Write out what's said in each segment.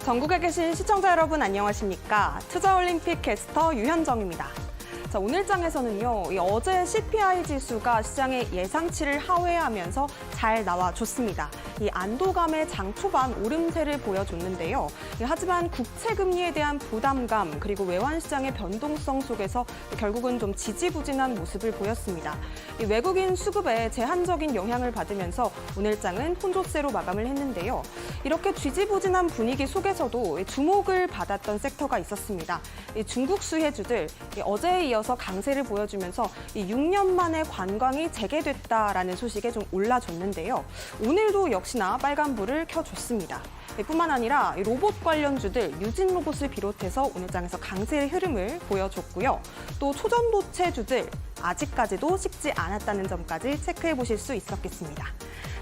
전국에 계신 시청자 여러분 안녕하십니까? 투자올림픽 캐스터 유현정입니다. 자, 오늘 장에서는요, 어제 CPI 지수가 시장의 예상치를 하회하면서 잘 나와줬습니다. 이 안도감의 장 초반 오름세를 보여줬는데요. 하지만 국채 금리에 대한 부담감 그리고 외환 시장의 변동성 속에서 결국은 좀 지지부진한 모습을 보였습니다. 이 외국인 수급에 제한적인 영향을 받으면서 오늘 장은 혼조세로 마감을 했는데요. 이렇게 지지부진한 분위기 속에서도 주목을 받았던 섹터가 있었습니다. 이 중국 수혜주들 어제에 이어서 강세를 보여주면서 이 6년 만에 관광이 재개됐다라는 소식에 좀 올라줬는데요. 오늘도 역시나 빨간불을 켜줬습니다. 뿐만 아니라 로봇 관련주들 유진 로봇을 비롯해서 오늘 장에서 강세의 흐름을 보여줬고요. 또 초전도체주들 아직까지도 식지 않았다는 점까지 체크해 보실 수 있었겠습니다.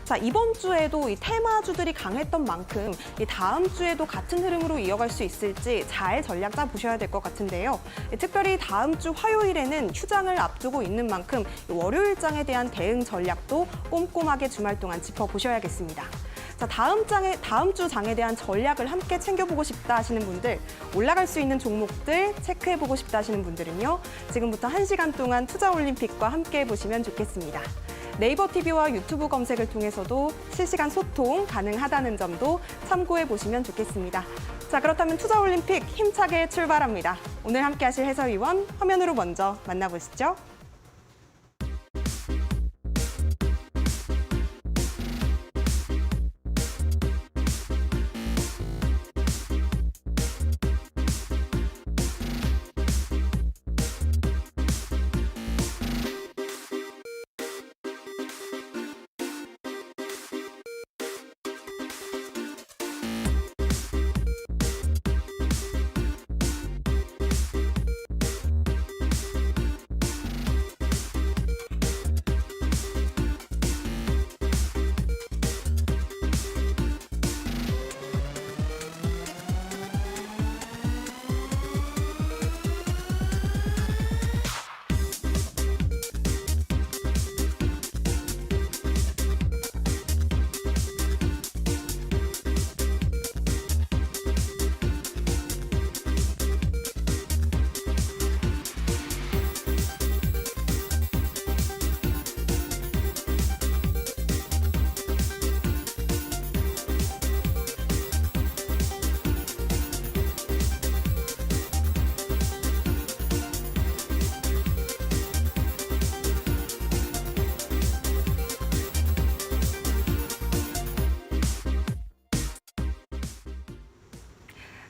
자, 이번 주에도 이 테마주들이 강했던 만큼 이 다음 주에도 같은 흐름으로 이어갈 수 있을지 잘 전략 짜보셔야 될 것 같은데요. 특별히 다음 주 화요일에는 휴장을 앞두고 있는 만큼 월요일장에 대한 대응 전략도 꼼꼼하게 주말 동안 짚어보셔야겠습니다. 자, 다음 주 장에 대한 전략을 함께 챙겨보고 싶다 하시는 분들, 올라갈 수 있는 종목들 체크해보고 싶다 하시는 분들은요, 지금부터 1시간 동안 투자올림픽과 함께 해보시면 좋겠습니다. 네이버 TV와 유튜브 검색을 통해서도 실시간 소통 가능하다는 점도 참고해 보시면 좋겠습니다. 자, 그렇다면 투자올림픽 힘차게 출발합니다. 오늘 함께 하실 해설위원 화면으로 먼저 만나보시죠.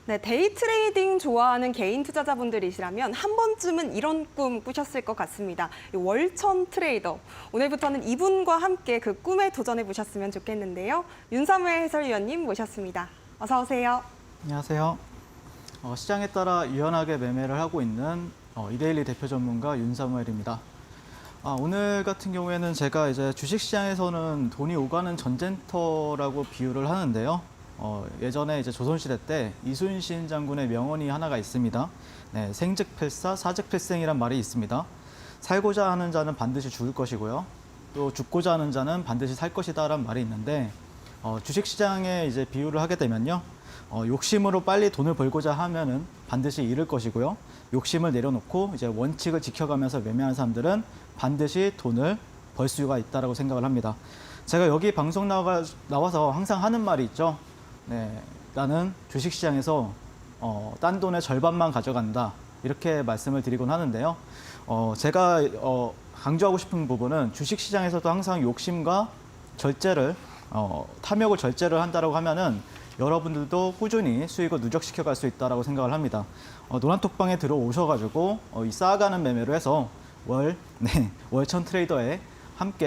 네, 데이 트레이딩 좋아하는 개인 투자자분들이시라면 한 번쯤은 이런 꿈 꾸셨을 것 같습니다. 월천 트레이더. 오늘부터는 이분과 함께 그 꿈에 도전해 보셨으면 좋겠는데요. 윤사무엘 해설위원님 모셨습니다. 어서 오세요. 안녕하세요. 시장에 따라 유연하게 매매를 하고 있는 이데일리 대표 전문가 윤사무엘입니다. 오늘 같은 경우에는 제가 이제 주식시장에서는 돈이 오가는 전쟁터라고 비유를 하는데요. 예전에 이제 조선시대 때 이순신 장군의 명언이 하나가 있습니다. 네, 생즉필사, 사즉필생이란 말이 있습니다. 살고자 하는 자는 반드시 죽을 것이고요. 또 죽고자 하는 자는 반드시 살 것이다라는 말이 있는데, 주식시장에 이제 비유를 하게 되면요. 욕심으로 빨리 돈을 벌고자 하면은 반드시 잃을 것이고요. 욕심을 내려놓고 이제 원칙을 지켜가면서 매매하는 사람들은 반드시 돈을 벌 수가 있다라고 생각을 합니다. 제가 여기 방송 나와서 항상 하는 말이 있죠. 네, 나는 주식시장에서 딴 돈의 절반만 가져간다. 이렇게 말씀을 드리곤 하는데요. 제가 강조하고 싶은 부분은 주식시장에서도 항상 욕심과 절제를, 탐욕을 절제를 한다고 하면은 여러분들도 꾸준히 수익을 누적시켜 갈 수 있다고 생각을 합니다. 노란톡방에 들어오셔가지고 이 쌓아가는 매매로 해서 월천 트레이더에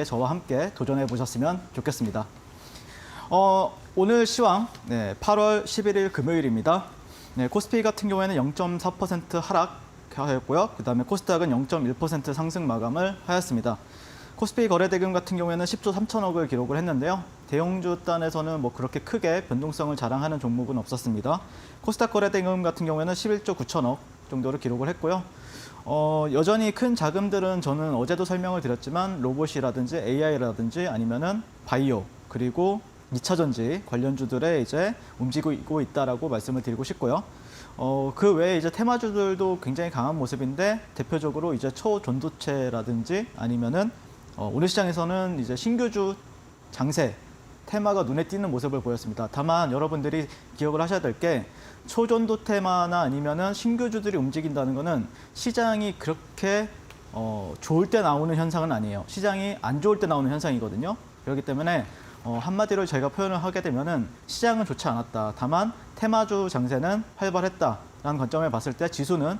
저와 함께 도전해 보셨으면 좋겠습니다. 오늘 시황 8월 11일 금요일입니다. 코스피 같은 경우에는 0.4% 하락하였고요. 그다음에 코스닥은 0.1% 상승 마감을 하였습니다. 코스피 거래대금 같은 경우에는 10조 3천억을 기록을 했는데요. 대형주 단에서는 뭐 그렇게 크게 변동성을 자랑하는 종목은 없었습니다. 코스닥 거래대금 같은 경우에는 11조 9천억 정도를 기록을 했고요. 여전히 큰 자금들은 저는 어제도 설명을 드렸지만 로봇이라든지 AI라든지 아니면은 바이오 그리고 2차 전지 관련주들에 이제 움직이고 있다라고 말씀을 드리고 싶고요. 그 외에 이제 테마주들도 굉장히 강한 모습인데 대표적으로 이제 초전도체라든지 아니면은 오늘 시장에서는 이제 신규주 장세 테마가 눈에 띄는 모습을 보였습니다. 다만 여러분들이 기억을 하셔야 될 게 초전도 테마나 아니면은 신규주들이 움직인다는 거는 시장이 그렇게 좋을 때 나오는 현상은 아니에요. 시장이 안 좋을 때 나오는 현상이거든요. 그렇기 때문에 한마디로 저희가 표현을 하게 되면은 시장은 좋지 않았다. 다만 테마주 장세는 활발했다라는 관점에 봤을 때 지수는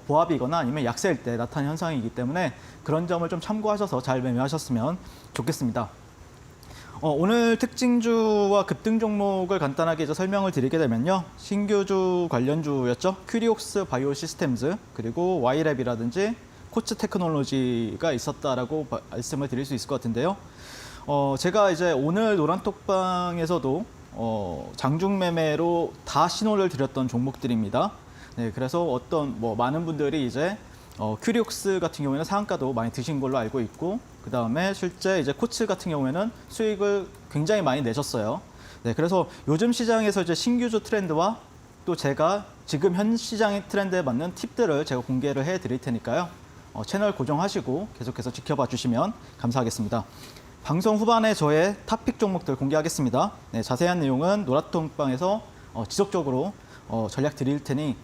보합이거나 아니면 약세일 때 나타나는 현상이기 때문에 그런 점을 좀 참고하셔서 잘 매매하셨으면 좋겠습니다. 오늘 특징주와 급등 종목을 간단하게 이제 설명을 드리게 되면요. 신규주 관련주였죠. 큐리옥스 바이오 시스템즈 그리고 와이랩이라든지 코츠 테크놀로지가 있었다라고 말씀을 드릴 수 있을 것 같은데요. 제가 이제 오늘 노란톡방에서도 장중 매매로 다 신호를 드렸던 종목들입니다. 네, 그래서 많은 분들이 이제 큐리옥스 같은 경우에는 상한가도 많이 드신 걸로 알고 있고, 그 다음에 실제 이제 코츠 같은 경우에는 수익을 굉장히 많이 내셨어요. 네, 그래서 요즘 시장에서 이제 신규주 트렌드와 또 제가 지금 현 시장의 트렌드에 맞는 팁들을 제가 공개를 해 드릴 테니까요. 채널 고정하시고 계속해서 지켜봐 주시면 감사하겠습니다. 방송 후반에 저의 탑픽 종목들 공개하겠습니다. 네, 자세한 내용은 노란톡방에서 지속적으로 전략 드릴 테니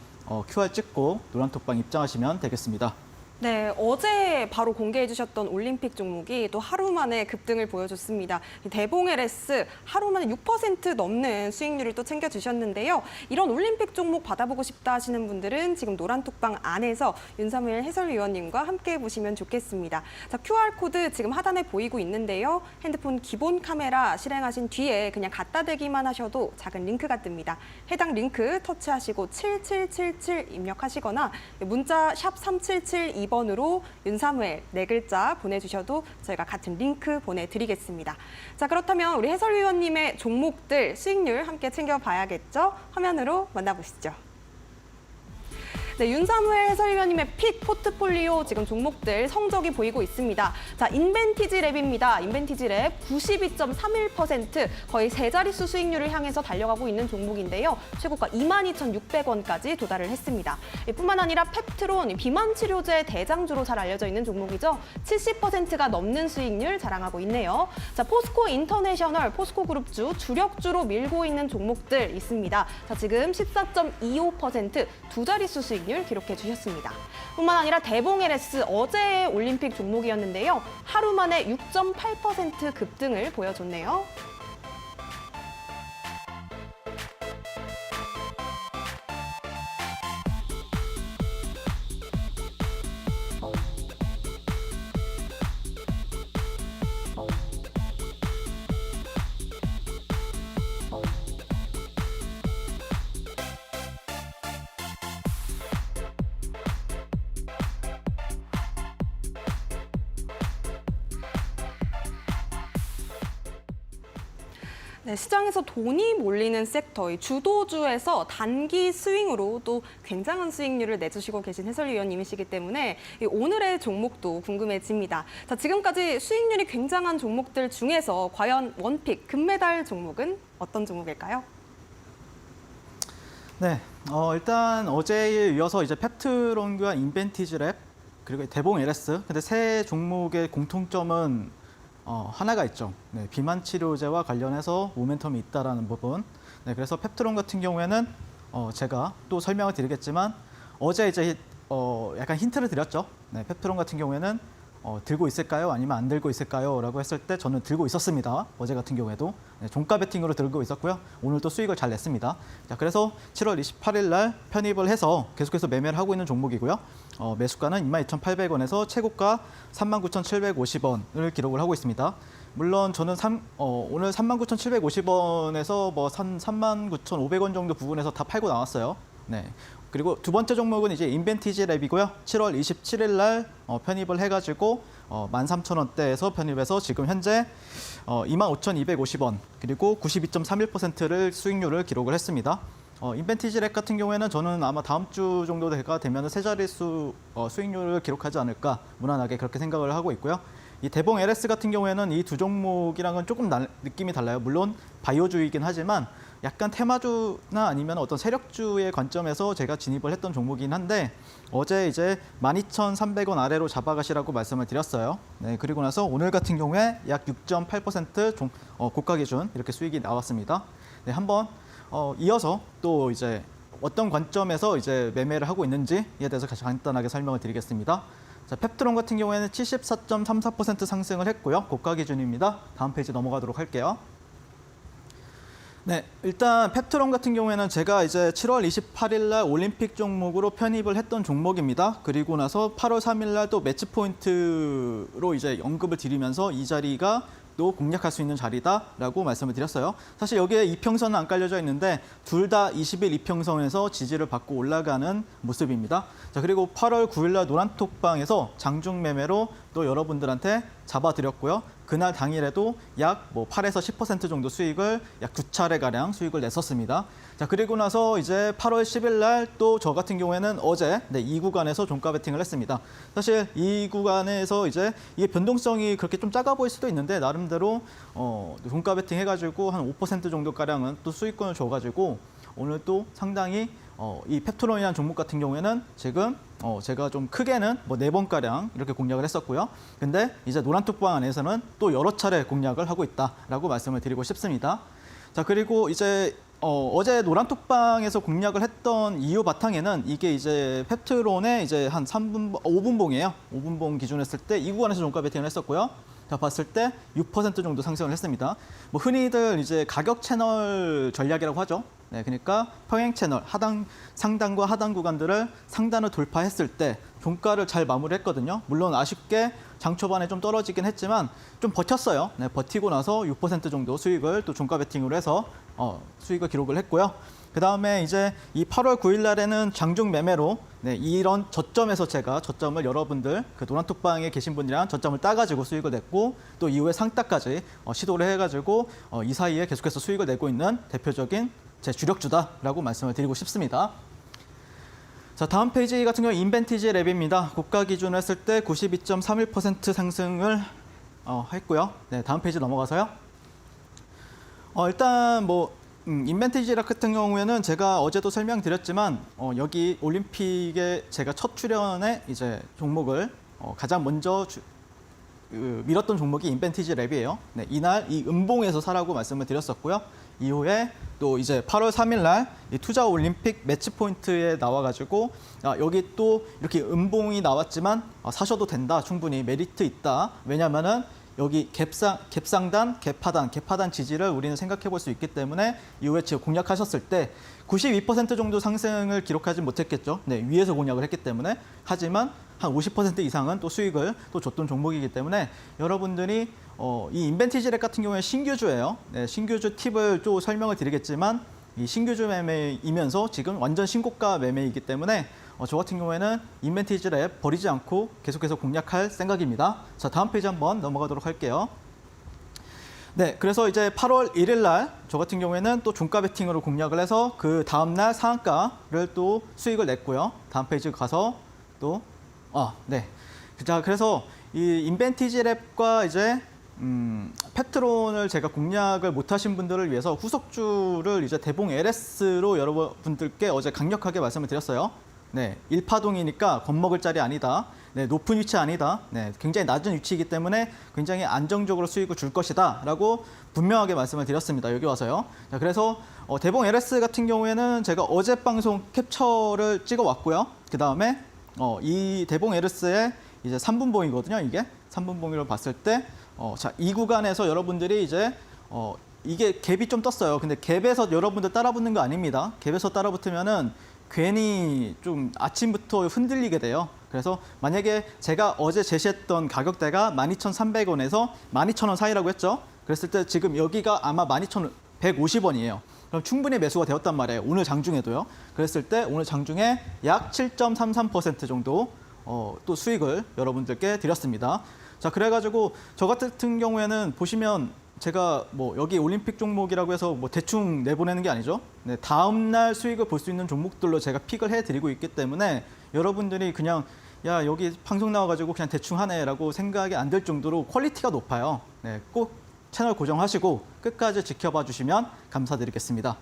QR 찍고 노란톡방 입장하시면 되겠습니다. 네, 어제 바로 공개해 주셨던 올림픽 종목이 또 하루 만에 급등을 보여줬습니다. 대봉 LS 하루 만에 6% 넘는 수익률을 또 챙겨주셨는데요. 이런 올림픽 종목 받아보고 싶다 하시는 분들은 지금 노란톡방 안에서 윤사무엘 해설위원님과 함께 보시면 좋겠습니다. 자, QR코드 지금 하단에 보이고 있는데요. 핸드폰 기본 카메라 실행하신 뒤에 그냥 갖다 대기만 하셔도 작은 링크가 뜹니다. 해당 링크 터치하시고 7777 입력하시거나 문자 샵 3772 2번으로 윤사무엘 4글자 보내주셔도 저희가 같은 링크 보내드리겠습니다. 자, 그렇다면 우리 해설위원님의 종목들 수익률 함께 챙겨봐야겠죠? 화면으로 만나보시죠. 네, 윤사무엘 해설위원님의 픽 포트폴리오 지금 종목들 성적이 보이고 있습니다. 자, 인벤티지랩입니다. 인벤티지랩 92.31% 거의 세 자릿수 수익률을 향해서 달려가고 있는 종목인데요. 최고가 22,600원까지 도달을 했습니다. 뿐만 아니라 펩트론, 비만 치료제 대장주로 잘 알려져 있는 종목이죠. 70%가 넘는 수익률 자랑하고 있네요. 자, 포스코 인터내셔널, 포스코 그룹주 주력주로 밀고 있는 종목들 있습니다. 자, 지금 14.25% 두 자릿수 수익률 기록해 주셨습니다. 뿐만 아니라 대봉 LS 어제의 올림픽 종목이었는데요. 하루 만에 6.8% 급등을 보여줬네요. 네, 시장에서 돈이 몰리는 섹터, 이 주도주에서 단기 스윙으로 또 굉장한 수익률을 내주시고 계신 해설위원님이시기 때문에 오늘의 종목도 궁금해집니다. 자, 지금까지 수익률이 굉장한 종목들 중에서 과연 원픽, 금메달 종목은 어떤 종목일까요? 네, 일단 어제에 이어서 이제 펩트론과 인벤티지랩 그리고 대봉 LS, 근데 세 종목의 공통점은 하나가 있죠. 네, 비만 치료제와 관련해서 모멘텀이 있다라는 부분. 네, 그래서 펩트론 같은 경우에는 제가 또 설명을 드리겠지만 어제 이제 약간 힌트를 드렸죠. 네, 펩트론 같은 경우에는 들고 있을까요? 아니면 안 들고 있을까요? 라고 했을 때 저는 들고 있었습니다. 어제 같은 경우에도. 네, 종가 베팅으로 들고 있었고요. 오늘 또 수익을 잘 냈습니다. 자, 그래서 7월 28일 날 편입을 해서 계속해서 매매를 하고 있는 종목이고요. 매수가는 22,800원에서 최고가 39,750원을 기록을 하고 있습니다. 물론 저는 오늘 39,750원에서 뭐 39,500원 정도 부분에서 다 팔고 나왔어요. 네. 그리고 두 번째 종목은 이제 인벤티지 랩이고요. 7월 27일 날 편입을 해가지고 13,000원대에서 편입해서 지금 현재 25,250원 그리고 92.31%를 수익률을 기록을 했습니다. 인벤티지 랩 같은 경우에는 저는 아마 다음 주 정도가 되면 세 자릿수 수익률을 기록하지 않을까 무난하게 그렇게 생각을 하고 있고요. 이 대봉 LS 같은 경우에는 이 두 종목이랑은 조금 느낌이 달라요. 물론 바이오주이긴 하지만 약간 테마주나 아니면 어떤 세력주의 관점에서 제가 진입을 했던 종목이긴 한데 어제 이제 12,300원 아래로 잡아가시라고 말씀을 드렸어요. 네, 그리고 나서 오늘 같은 경우에 약 6.8% 고가 기준 이렇게 수익이 나왔습니다. 네, 한번 이어서 또 이제 어떤 관점에서 이제 매매를 하고 있는지에 대해서 간단하게 설명을 드리겠습니다. 자, 펩트론 같은 경우에는 74.34% 상승을 했고요. 고가 기준입니다. 다음 페이지 넘어가도록 할게요. 네, 일단 펩트론 같은 경우에는 제가 이제 7월 28일 날 올림픽 종목으로 편입을 했던 종목입니다. 그리고 나서 8월 3일 날 또 매치 포인트로 이제 언급을 드리면서 이 자리가 또 공략할 수 있는 자리다라고 말씀을 드렸어요. 사실 여기에 이평선은 안 깔려져 있는데 둘 다 20일 이평선에서 지지를 받고 올라가는 모습입니다. 자, 그리고 8월 9일 날 노란톡방에서 장중 매매로 또 여러분들한테 잡아드렸고요. 그날 당일에도 약 8에서 10% 정도 수익을 약 2차례가량 수익을 냈었습니다. 자, 그리고 나서 이제 8월 10일 날 또 저 같은 경우에는 어제 이 구간에서 종가 베팅을 했습니다. 사실 이 구간에서 이제 이게 변동성이 그렇게 좀 작아 보일 수도 있는데 나름대로 종가 베팅 해가지고 한 5% 정도가량은 또 수익권을 줘가지고 오늘 또 상당히 이 펩트론이라는 종목 같은 경우에는 지금 제가 좀 크게는 4번가량 이렇게 공략을 했었고요. 근데 이제 노란톡방 안에서는 또 여러 차례 공략을 하고 있다라고 말씀을 드리고 싶습니다. 자, 그리고 이제 어제 노란톡방에서 공략을 했던 이유 바탕에는 이게 이제 펩트론의 이제 한 5분봉이에요. 5분봉 기준 했을 때 이 구간에서 종가 베팅을 했었고요. 자, 봤을 때 6% 정도 상승을 했습니다. 흔히들 이제 가격 채널 전략이라고 하죠. 네, 그러니까 평행 채널, 상단과 하단 구간들을 상단을 돌파했을 때 종가를 잘 마무리했거든요. 물론 아쉽게 장 초반에 좀 떨어지긴 했지만 좀 버텼어요. 네, 버티고 나서 6% 정도 수익을 또 종가 베팅으로 해서 수익을 기록을 했고요. 그 다음에 이제 이 8월 9일 날에는 장중 매매로 이런 저점에서 제가 저점을 여러분들 그 노란톡방에 계신 분이랑 저점을 따가지고 수익을 냈고 또 이후에 상따까지 시도를 해가지고 이 사이에 계속해서 수익을 내고 있는 대표적인 제 주력주다라고 말씀을 드리고 싶습니다. 자, 다음 페이지 같은 경우 인벤티지 랩입니다. 고가 기준으로 했을 때 92.31% 상승을 했고요. 네, 다음 페이지 넘어가서요. 일단 인벤티지 랩 같은 경우에는 제가 어제도 설명드렸지만 여기 올림픽에 제가 첫 출연에 이제 종목을 가장 먼저 밀었던 종목이 인벤티지 랩이에요. 네, 이날 이 음봉에서 사라고 말씀을 드렸었고요. 이후에 또 이제 8월 3일 날 이 투자 올림픽 매치 포인트에 나와가지고 여기 또 이렇게 음봉이 나왔지만 사셔도 된다, 충분히 메리트 있다. 왜냐하면은 여기 갭상단, 갭하단 지지를 우리는 생각해 볼 수 있기 때문에 이후에 지금 공략하셨을 때 92% 정도 상승을 기록하지 못했겠죠. 네, 위에서 공략을 했기 때문에. 하지만 한 50% 이상은 또 수익을 또 줬던 종목이기 때문에 여러분들이 이 인벤티지 랩 같은 경우에 신규주예요. 네, 신규주 팁을 또 설명을 드리겠지만 이 신규주 매매이면서 지금 완전 신고가 매매이기 때문에 저 같은 경우에는 인벤티지 랩 버리지 않고 계속해서 공략할 생각입니다. 자, 다음 페이지 한번 넘어가도록 할게요. 네, 그래서 이제 8월 1일 날 저 같은 경우에는 또 종가 베팅으로 공략을 해서 그 다음 날 상한가를 또 수익을 냈고요. 다음 페이지 가서 또 네. 자, 그래서 이 인벤티지 랩과 이제 펩트론을 제가 공략을 못하신 분들을 위해서 후속주를 이제 대봉 LS로 여러분들께 어제 강력하게 말씀을 드렸어요. 네, 1파동이니까 겁먹을 자리 아니다. 네, 높은 위치 아니다. 네, 굉장히 낮은 위치이기 때문에 굉장히 안정적으로 수익을 줄 것이다 라고 분명하게 말씀을 드렸습니다. 여기 와서요. 자, 그래서 대봉 LS 같은 경우에는 제가 어제 방송 캡처를 찍어 왔고요. 그 다음에 이 대봉 LS의 이제 3분봉이거든요. 이게 3분봉으로 봤을 때 자, 이 구간에서 여러분들이 이제 이게 갭이 좀 떴어요. 근데 갭에서 여러분들 따라붙는 거 아닙니다. 갭에서 따라붙으면은 괜히 좀 아침부터 흔들리게 돼요. 그래서 만약에 제가 어제 제시했던 가격대가 12,300원에서 12,000원 사이라고 했죠. 그랬을 때 지금 여기가 아마 12,150원이에요. 그럼 충분히 매수가 되었단 말이에요. 오늘 장중에도요. 그랬을 때 오늘 장중에 약 7.33% 정도 또 수익을 여러분들께 드렸습니다. 자, 그래가지고 저 같은 경우에는 보시면 제가 여기 올림픽 종목이라고 해서 대충 내보내는 게 아니죠. 네, 다음 날 수익을 볼 수 있는 종목들로 제가 픽을 해드리고 있기 때문에 여러분들이 그냥 야, 여기 방송 나와가지고 그냥 대충 하네라고 생각이 안 들 정도로 퀄리티가 높아요. 네, 꼭 채널 고정하시고 끝까지 지켜봐 주시면 감사드리겠습니다.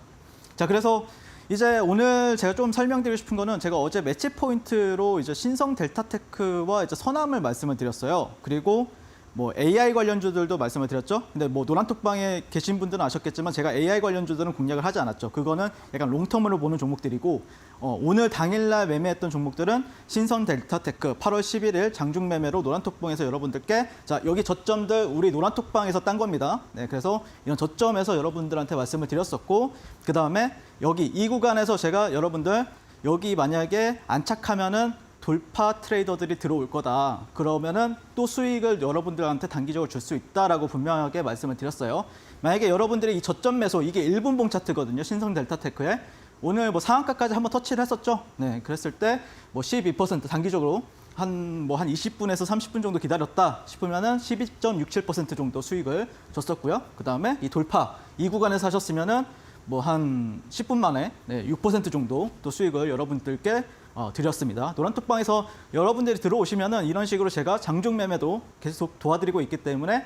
자, 그래서 이제 오늘 제가 좀 설명드리고 싶은 거는 제가 어제 매치 포인트로 이제 신성 델타테크와 이제 서남을 말씀을 드렸어요. 그리고 뭐 AI 관련주들도 말씀을 드렸죠. 근데 뭐 노란톡방에 계신 분들은 아셨겠지만 제가 AI 관련주들은 공략을 하지 않았죠. 그거는 약간 롱텀으로 보는 종목들이고 오늘 당일날 매매했던 종목들은 신성 델타테크 8월 11일 장중 매매로 노란톡방에서 여러분들께 자 여기 저점들 우리 노란톡방에서 딴 겁니다. 네, 그래서 이런 저점에서 여러분들한테 말씀을 드렸었고 그 다음에 여기 이 구간에서 제가 여러분들 여기 만약에 안착하면은 돌파 트레이더들이 들어올 거다. 그러면은 또 수익을 여러분들한테 단기적으로 줄 수 있다라고 분명하게 말씀을 드렸어요. 만약에 여러분들이 이 저점 매수 이게 1분봉 차트거든요. 신성 델타테크에 오늘 뭐 상한가까지 한번 터치를 했었죠. 네, 그랬을 때 뭐 12% 단기적으로 한 20분에서 30분 정도 기다렸다 싶으면은 12.67% 정도 수익을 줬었고요. 그 다음에 이 돌파 이 구간에서 하셨으면은 뭐 한 10분 만에 6% 정도 또 수익을 여러분들께 드렸습니다. 노란톡방에서 여러분들이 들어오시면은 이런 식으로 제가 장중 매매도 계속 도와드리고 있기 때문에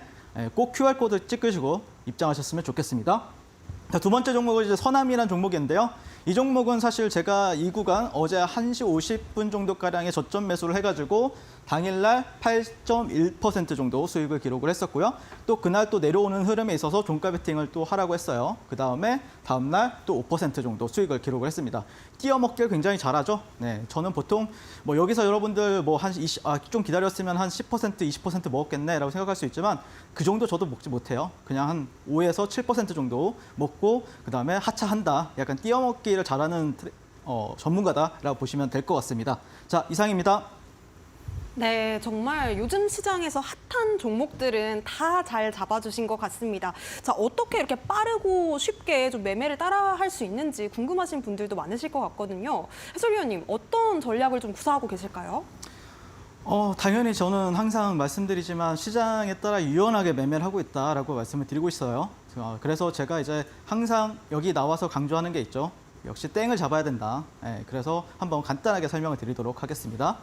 꼭 QR코드 찍으시고 입장하셨으면 좋겠습니다. 자, 두 번째 종목은 이제 서남이라는 종목인데요. 이 종목은 사실 제가 이 구간 어제 1시 50분 정도가량의 저점 매수를 해가지고 당일날 8.1% 정도 수익을 기록을 했었고요. 또 그날 또 내려오는 흐름에 있어서 종가 베팅을 또 하라고 했어요. 그 다음에 다음날 또 5% 정도 수익을 기록을 했습니다. 끼어 먹기를 굉장히 잘하죠. 네, 저는 보통 뭐 여기서 여러분들 뭐 좀 기다렸으면 한 10%, 20% 먹었겠네라고 생각할 수 있지만 그 정도 저도 먹지 못해요. 그냥 한 5에서 7% 정도 먹고 그 다음에 하차한다. 약간 끼어 먹기를 잘하는 전문가다라고 보시면 될 것 같습니다. 자, 이상입니다. 네, 정말 요즘 시장에서 핫한 종목들은 다 잘 잡아주신 것 같습니다. 자, 어떻게 이렇게 빠르고 쉽게 좀 매매를 따라할 수 있는지 궁금하신 분들도 많으실 것 같거든요. 해설위원님, 어떤 전략을 좀 구사하고 계실까요? 당연히 저는 항상 말씀드리지만 시장에 따라 유연하게 매매를 하고 있다라고 말씀을 드리고 있어요. 그래서 제가 이제 항상 여기 나와서 강조하는 게 있죠. 역시 땡을 잡아야 된다. 그래서 한번 간단하게 설명을 드리도록 하겠습니다.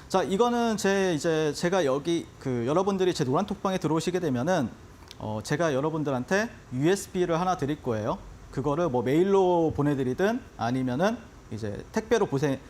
자, 이거는 제가 여기 여러분들이 제 노란톡방에 들어오시게 되면은 제가 여러분들한테 USB를 하나 드릴 거예요. 그거를 뭐 메일로 보내드리든 아니면은 이제 택배로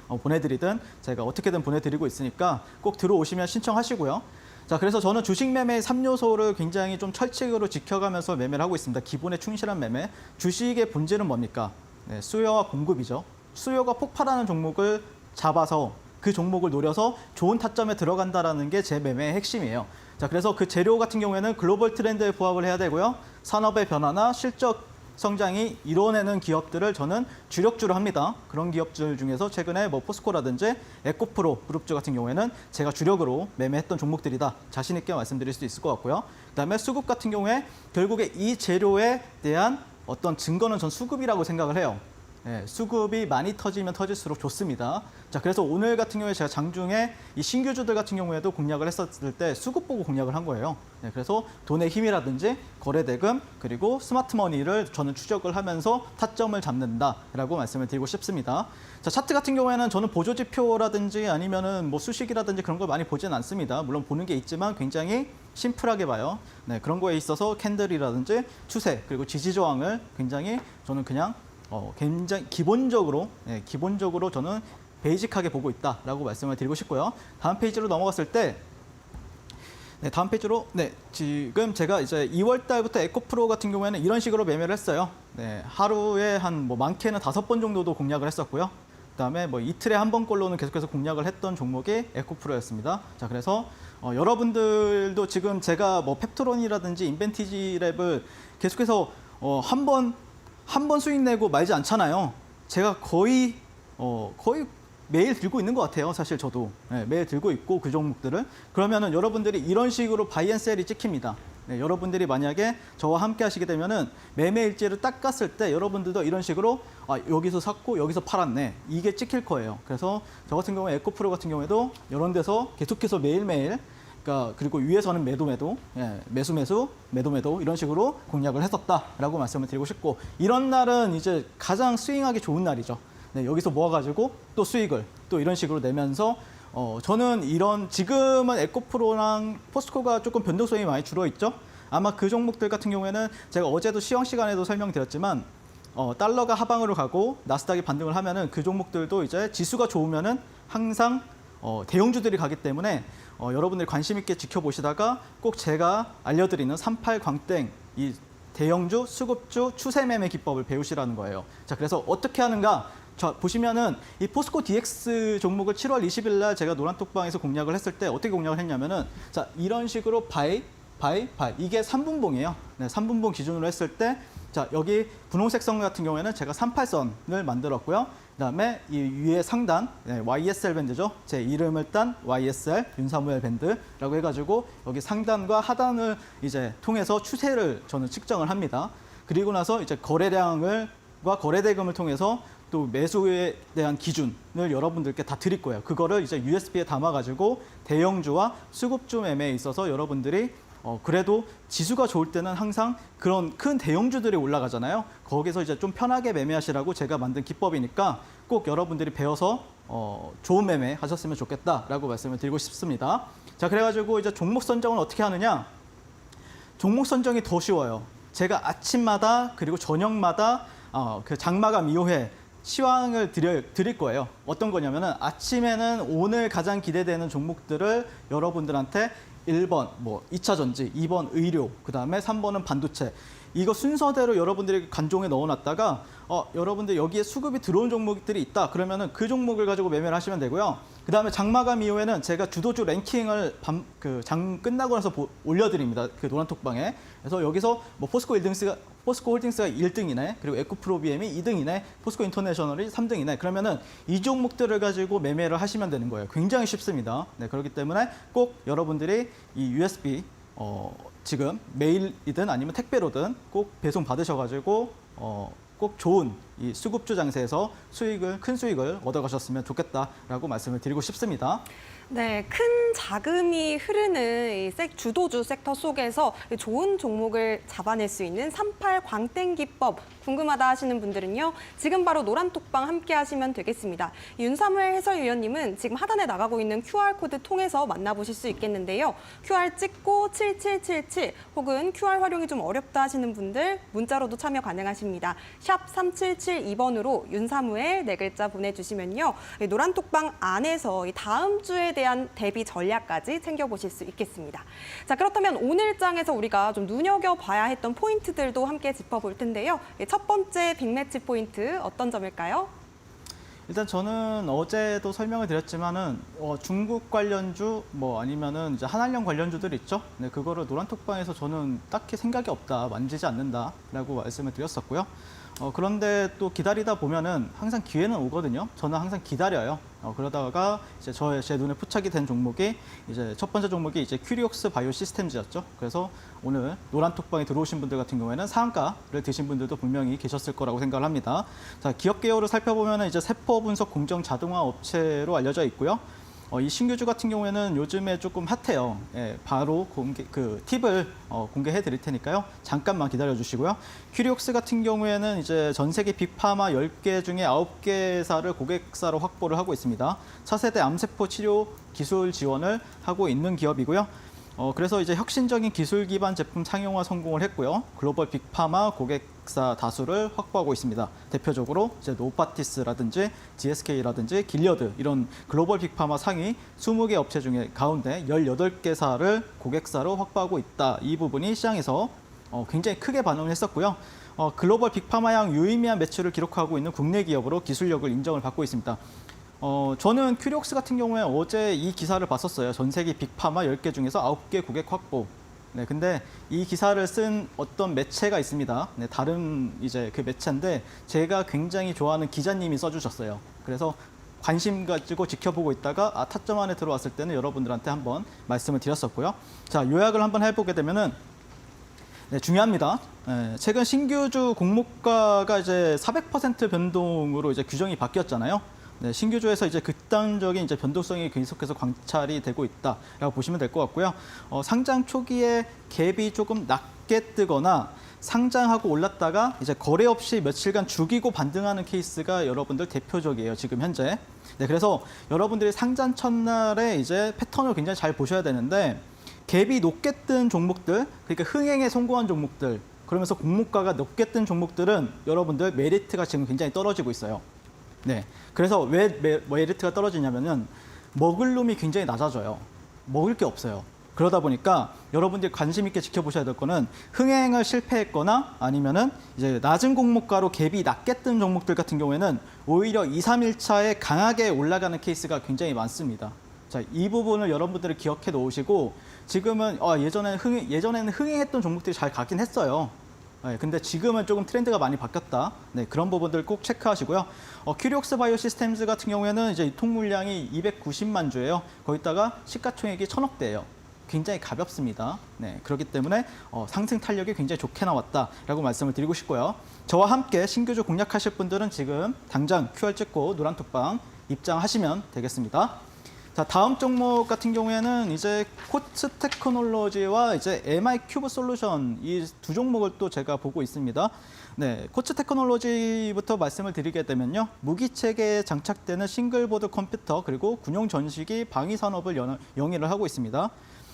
보내드리든 제가 어떻게든 보내드리고 있으니까 꼭 들어오시면 신청하시고요. 자, 그래서 저는 주식 매매의 3요소를 굉장히 좀 철칙으로 지켜가면서 매매를 하고 있습니다. 기본에 충실한 매매. 주식의 본질은 뭡니까? 네, 수요와 공급이죠. 수요가 폭발하는 종목을 잡아서 그 종목을 노려서 좋은 타점에 들어간다라는 게 제 매매의 핵심이에요. 자, 그래서 그 재료 같은 경우에는 글로벌 트렌드에 부합을 해야 되고요. 산업의 변화나 실적 성장이 이뤄내는 기업들을 저는 주력주로 합니다. 그런 기업들 중에서 최근에 뭐 포스코라든지 에코프로 그룹주 같은 경우에는 제가 주력으로 매매했던 종목들이다. 자신 있게 말씀드릴 수 있을 것 같고요. 그다음에 수급 같은 경우에 결국에 이 재료에 대한 어떤 증거는 전 수급이라고 생각을 해요. 네, 수급이 많이 터지면 터질수록 좋습니다. 자, 그래서 오늘 같은 경우에 제가 장중에 이 신규주들 같은 경우에도 공략을 했었을 때 수급 보고 공략을 한 거예요. 네, 그래서 돈의 힘이라든지 거래대금 그리고 스마트머니를 저는 추적을 하면서 타점을 잡는다라고 말씀을 드리고 싶습니다. 자, 차트 같은 경우에는 저는 보조지표라든지 아니면은 뭐 수식이라든지 그런 걸 많이 보지는 않습니다. 물론 보는 게 있지만 굉장히 심플하게 봐요. 네, 그런 거에 있어서 캔들이라든지 추세 그리고 지지 저항을 굉장히 저는 그냥 굉장히 기본적으로 저는 베이직하게 보고 있다라고 말씀을 드리고 싶고요. 다음 페이지로 넘어갔을 때, 다음 페이지로, 지금 제가 이제 2월 달부터 에코프로 같은 경우에는 이런 식으로 매매를 했어요. 네, 하루에 한 뭐 많게는 5번 정도도 공략을 했었고요. 그다음에 뭐 이틀에 한 번꼴로는 계속해서 공략을 했던 종목이 에코프로였습니다. 자, 그래서 여러분들도 지금 제가 뭐 펩토론이라든지 인벤티지랩을 계속해서 한 번 수익 내고 말지 않잖아요. 제가 거의 매일 들고 있는 것 같아요. 사실 저도 매일 들고 있고 그 종목들을 그러면은 여러분들이 이런 식으로 바이앤셀이 찍힙니다. 네, 여러분들이 만약에 저와 함께 하시게 되면은 매매 일지를 딱 깠을 때 여러분들도 이런 식으로 여기서 샀고 여기서 팔았네 이게 찍힐 거예요. 그래서 저 같은 경우에 에코프로 같은 경우에도 이런 데서 계속해서 매일매일 그리고 위에서는 매도, 매도 이런 식으로 공략을 했었다라고 말씀을 드리고 싶고 이런 날은 이제 가장 스윙하기 좋은 날이죠. 네, 여기서 모아가지고 또 수익을 또 이런 식으로 내면서 저는 지금은 에코프로랑 포스코가 조금 변동성이 많이 줄어 있죠. 아마 그 종목들 같은 경우에는 제가 어제도 시황 시간에도 설명드렸지만 달러가 하방으로 가고 나스닥이 반등을 하면은 그 종목들도 이제 지수가 좋으면은 항상 대형주들이 가기 때문에 여러분들이 관심 있게 지켜보시다가 꼭 제가 알려드리는 38광땡 이 대형주, 수급주, 추세 매매 기법을 배우시라는 거예요. 자, 그래서 어떻게 하는가? 자, 보시면은 이 포스코 DX 종목을 7월 20일 날 제가 노란톡방에서 공략을 했을 때 어떻게 공략을 했냐면은 자, 이런 식으로 바이. 이게 3분봉이에요. 네, 3분봉 기준으로 했을 때 자, 여기 분홍색 선 같은 경우에는 제가 38선을 만들었고요. 그다음에 이 위에 상단 YSL 밴드죠. 제 이름을 딴 YSL 윤사무엘 밴드라고 해가지고 여기 상단과 하단을 이제 통해서 추세를 저는 측정을 합니다. 그리고 나서 이제 거래량과 거래대금을 통해서 또 매수에 대한 기준을 여러분들께 다 드릴 거예요. 그거를 이제 USB에 담아가지고 대형주와 수급주 매매에 있어서 여러분들이 그래도 지수가 좋을 때는 항상 그런 큰 대형주들이 올라가잖아요. 거기서 이제 좀 편하게 매매하시라고 제가 만든 기법이니까 꼭 여러분들이 배워서 좋은 매매 하셨으면 좋겠다라고 말씀을 드리고 싶습니다. 자, 그래가지고 이제 종목 선정을 어떻게 하느냐? 종목 선정이 더 쉬워요. 제가 아침마다 그리고 저녁마다 그 장마감 이후에 시황을 드릴 거예요. 어떤 거냐면은 아침에는 오늘 가장 기대되는 종목들을 여러분들한테 1번 2차 전지, 2번 의료, 그다음에 3번은 반도체. 이거 순서대로 여러분들이 간종에 넣어놨다가 여러분들 여기에 수급이 들어온 종목들이 있다. 그러면은 그 종목을 가지고 매매를 하시면 되고요. 그다음에 장마감 이후에는 제가 주도주 랭킹을 장 끝나고 나서 올려드립니다. 그 노란톡방에. 그래서 여기서 포스코 홀딩스가 1등이네, 그리고 에코프로비엠이 2등이네, 포스코 인터내셔널이 3등이네. 그러면은 이 종목들을 가지고 매매를 하시면 되는 거예요. 굉장히 쉽습니다. 네, 그렇기 때문에 꼭 여러분들이 이 USB 지금 메일이든 아니면 택배로든 꼭 배송 받으셔가지고 꼭 좋은 이 수급주 장세에서 큰 수익을 얻어가셨으면 좋겠다라고 말씀을 드리고 싶습니다. 네, 큰 자금이 흐르는 이 주도주 섹터 속에서 좋은 종목을 잡아낼 수 있는 38 광땡 기법 궁금하다 하시는 분들은요. 지금 바로 노란톡방 함께 하시면 되겠습니다. 윤사무엘 해설위원님은 지금 하단에 나가고 있는 QR코드 통해서 만나보실 수 있겠는데요. QR 찍고 7777 혹은 QR 활용이 좀 어렵다 하시는 분들 문자로도 참여 가능하십니다. 샵 3772번으로 윤사무엘 네 글자 보내주시면요. 노란톡방 안에서 이 다음 주에 대한 대비 전략까지 챙겨보실 수 있겠습니다. 자, 그렇다면 오늘 장에서 우리가 좀 눈여겨봐야 했던 포인트들도 함께 짚어볼 텐데요. 첫 번째 빅매치 포인트 어떤 점일까요? 일단 저는 어제도 설명을 드렸지만은 중국 관련주 아니면은 이제 한한령 관련주들 있죠. 네, 그거를 노란톡방에서 저는 딱히 생각이 없다, 만지지 않는다라고 말씀을 드렸었고요. 그런데 또 기다리다 보면은 항상 기회는 오거든요. 저는 항상 기다려요. 그러다가 이제 제 눈에 포착이 된 종목이 이제 첫 번째 종목이 이제 큐리옥스 바이오 시스템즈였죠. 그래서 오늘 노란톡방에 들어오신 분들 같은 경우에는 상한가를 드신 분들도 분명히 계셨을 거라고 생각을 합니다. 자, 기업 개요를 살펴보면은 이제 세포 분석 공정 자동화 업체로 알려져 있고요. 이 신규주 같은 경우에는 요즘에 조금 핫해요. 예, 바로 팁을 공개해 드릴 테니까요. 잠깐만 기다려 주시고요. 큐리옥스 같은 경우에는 이제 전 세계 빅파마 10개 중에 9개사를 고객사로 확보를 하고 있습니다. 차세대 암세포 치료 기술 지원을 하고 있는 기업이고요. 그래서 이제 혁신적인 기술 기반 제품 상용화 성공을 했고요. 글로벌 빅파마 고객사 다수를 확보하고 있습니다. 대표적으로 이제 노바티스라든지 GSK라든지 길리어드 이런 글로벌 빅파마 상위 20개 업체 중에 가운데 18개사를 고객사로 확보하고 있다. 이 부분이 시장에서 굉장히 크게 반응을 했었고요. 글로벌 빅파마양 유의미한 매출을 기록하고 있는 국내 기업으로 기술력을 인정을 받고 있습니다. 저는 큐리옥스 같은 경우에 어제 이 기사를 봤었어요. 전 세계 빅파마 10개 중에서 9개 고객 확보. 네, 근데 이 기사를 쓴 어떤 매체가 있습니다. 네, 다른 이제 그 매체인데 제가 굉장히 좋아하는 기자님이 써주셨어요. 그래서 관심 가지고 지켜보고 있다가 타점 안에 들어왔을 때는 여러분들한테 한번 말씀을 드렸었고요. 자, 요약을 한번 해보게 되면은 네, 중요합니다. 네, 최근 신규주 공모가가 이제 400% 변동으로 이제 규정이 바뀌었잖아요. 네, 신규주에서 이제 극단적인 이제 변동성이 계속해서 관찰이 되고 있다라고 보시면 될 것 같고요. 상장 초기에 갭이 조금 낮게 뜨거나 상장하고 올랐다가 이제 거래 없이 며칠간 죽이고 반등하는 케이스가 여러분들 대표적이에요. 지금 현재. 네, 그래서 여러분들이 상장 첫날에 이제 패턴을 굉장히 잘 보셔야 되는데 갭이 높게 뜬 종목들, 그러니까 흥행에 성공한 종목들, 그러면서 공모가가 높게 뜬 종목들은 여러분들 메리트가 지금 굉장히 떨어지고 있어요. 네, 그래서 왜 메리트가 떨어지냐면은 먹을 놈이 굉장히 낮아져요. 먹을 게 없어요. 그러다 보니까 여러분들이 관심 있게 지켜보셔야 될 거는 흥행을 실패했거나 아니면은 이제 낮은 공모가로 갭이 낮게 뜬 종목들 같은 경우에는 오히려 2, 3일 차에 강하게 올라가는 케이스가 굉장히 많습니다. 자, 이 부분을 여러분들이 기억해 놓으시고 지금은 예전에는 흥행했던 종목들이 잘 가긴 했어요. 네, 근데 지금은 조금 트렌드가 많이 바뀌었다. 네, 그런 부분들 꼭 체크하시고요. 큐리옥스 바이오 시스템즈 같은 경우에는 이제 유통 물량이 290만 주예요. 거기다가 시가총액이 1,000억대예요. 굉장히 가볍습니다. 네, 그렇기 때문에 상승 탄력이 굉장히 좋게 나왔다라고 말씀을 드리고 싶고요. 저와 함께 신규주 공략하실 분들은 지금 당장 QR 찍고 노란톡방 입장하시면 되겠습니다. 자, 다음 종목 같은 경우에는 이제 코츠 테크놀로지와 이제 MI 큐브 솔루션 이 두 종목을 또 제가 보고 있습니다. 네, 코츠 테크놀로지부터 말씀을 드리게 되면요. 무기 체계에 장착되는 싱글보드 컴퓨터 그리고 군용 전시기 방위 산업을 영위를 하고 있습니다.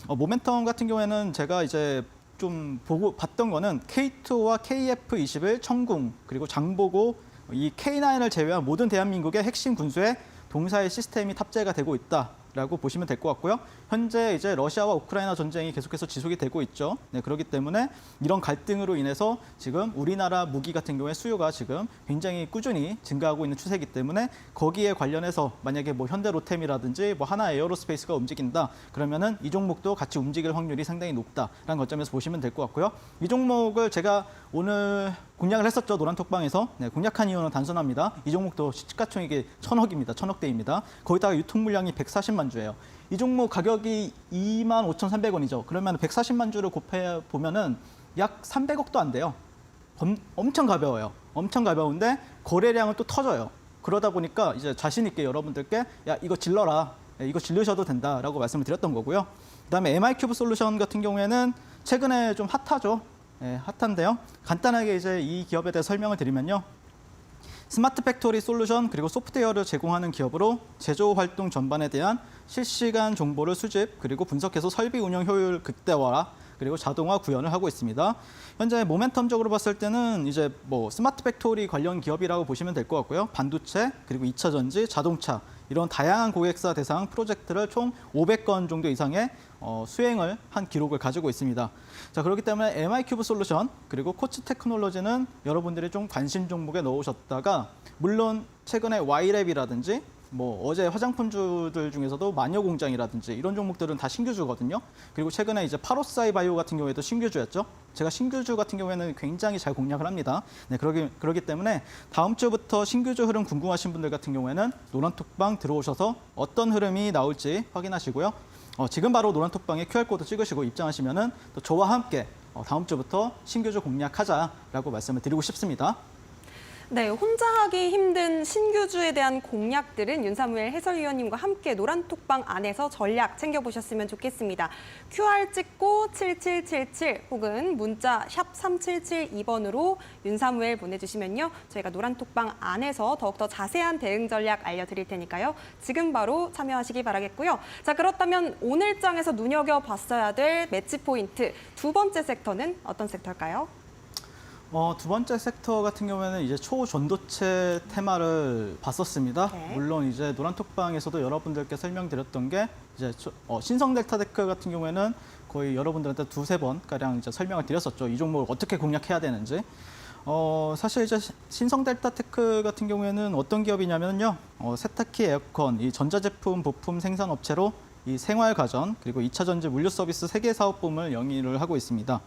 모멘텀 같은 경우에는 제가 이제 좀 봤던 거는 K2와 KF-21, 청궁 그리고 장보고 이 K9을 제외한 모든 대한민국의 핵심 군수에 동사의 시스템이 탑재가 되고 있다라고 보시면 될 것 같고요. 현재 이제 러시아와 우크라이나 전쟁이 계속해서 지속이 되고 있죠. 네, 그렇기 때문에 이런 갈등으로 인해서 지금 우리나라 무기 같은 경우에 수요가 지금 굉장히 꾸준히 증가하고 있는 추세이기 때문에 거기에 관련해서 만약에 뭐 현대로템이라든지 뭐 하나 에어로스페이스가 움직인다 그러면은 이 종목도 같이 움직일 확률이 상당히 높다라는 관점에서 보시면 될 것 같고요. 이 종목을 제가 오늘 공략을 했었죠. 노란톡방에서. 네, 공략한 이유는 단순합니다. 이 종목도 시가총액이 1,000억입니다. 1,000억대입니다. 거기다가 유통 물량이 140만 주예요. 이 종목 가격이 25,300원이죠. 그러면 140만 주를 곱해 보면은 약 300억도 안 돼요. 엄청 가벼워요. 엄청 가벼운데 거래량은 또 터져요. 그러다 보니까 이제 자신 있게 여러분들께 야, 이거 질러라. 이거 질르셔도 된다라고 말씀을 드렸던 거고요. 그다음에 MI 큐브 솔루션 같은 경우에는 최근에 좀 핫하죠. 네, 핫한데요. 간단하게 이제 이 기업에 대해 설명을 드리면요. 스마트 팩토리 솔루션 그리고 소프트웨어를 제공하는 기업으로 제조 활동 전반에 대한 실시간 정보를 수집 그리고 분석해서 설비 운영 효율 극대화라 그리고 자동화 구현을 하고 있습니다. 현재 모멘텀적으로 봤을 때는 이제 뭐 스마트 팩토리 관련 기업이라고 보시면 될 것 같고요. 반도체 그리고 2차 전지, 자동차 이런 다양한 고객사 대상 프로젝트를 총 500건 정도 이상의 수행을 한 기록을 가지고 있습니다. 자, 그렇기 때문에 MI 큐브 솔루션 그리고 코츠 테크놀로지는 여러분들이 좀 관심 종목에 넣으셨다가 물론 최근에 Y랩이라든지 뭐 어제 화장품주들 중에서도 마녀공장이라든지 이런 종목들은 다 신규주거든요. 그리고 최근에 이제 파로사이 바이오 같은 경우에도 신규주였죠. 제가 신규주 같은 경우에는 굉장히 잘 공략을 합니다. 네, 그러기 때문에 다음 주부터 신규주 흐름 궁금하신 분들 같은 경우에는 노란톡방 들어오셔서 어떤 흐름이 나올지 확인하시고요. 지금 바로 노란톡방에 QR코드 찍으시고 입장하시면은 또 저와 함께 다음 주부터 신규주 공략하자라고 말씀을 드리고 싶습니다. 네, 혼자 하기 힘든 신규주에 대한 공략들은 윤사무엘 해설위원님과 함께 노란톡방 안에서 전략 챙겨보셨으면 좋겠습니다. QR 찍고 7777 혹은 문자 샵 3772번으로 윤사무엘 보내주시면요. 저희가 노란톡방 안에서 더욱더 자세한 대응 전략 알려드릴 테니까요. 지금 바로 참여하시기 바라겠고요. 자, 그렇다면 오늘 장에서 눈여겨봤어야 될 매치 포인트 두 번째 섹터는 어떤 섹터일까요? 두 번째 섹터 같은 경우에는 이제 초전도체 테마를 봤었습니다. 네. 물론 이제 노란톡방에서도 여러분들께 설명드렸던 게 이제 신성델타테크 같은 경우에는 거의 여러분들한테 두세 번 가량 이제 설명을 드렸었죠. 이 종목을 어떻게 공략해야 되는지. 사실 이제 신성델타테크 같은 경우에는 어떤 기업이냐면요. 세탁기, 에어컨, 이 전자제품 부품 생산 업체로 이 생활가전 그리고 2차 전지 물류 서비스 3개 사업부문을 영위를 하고 있습니다.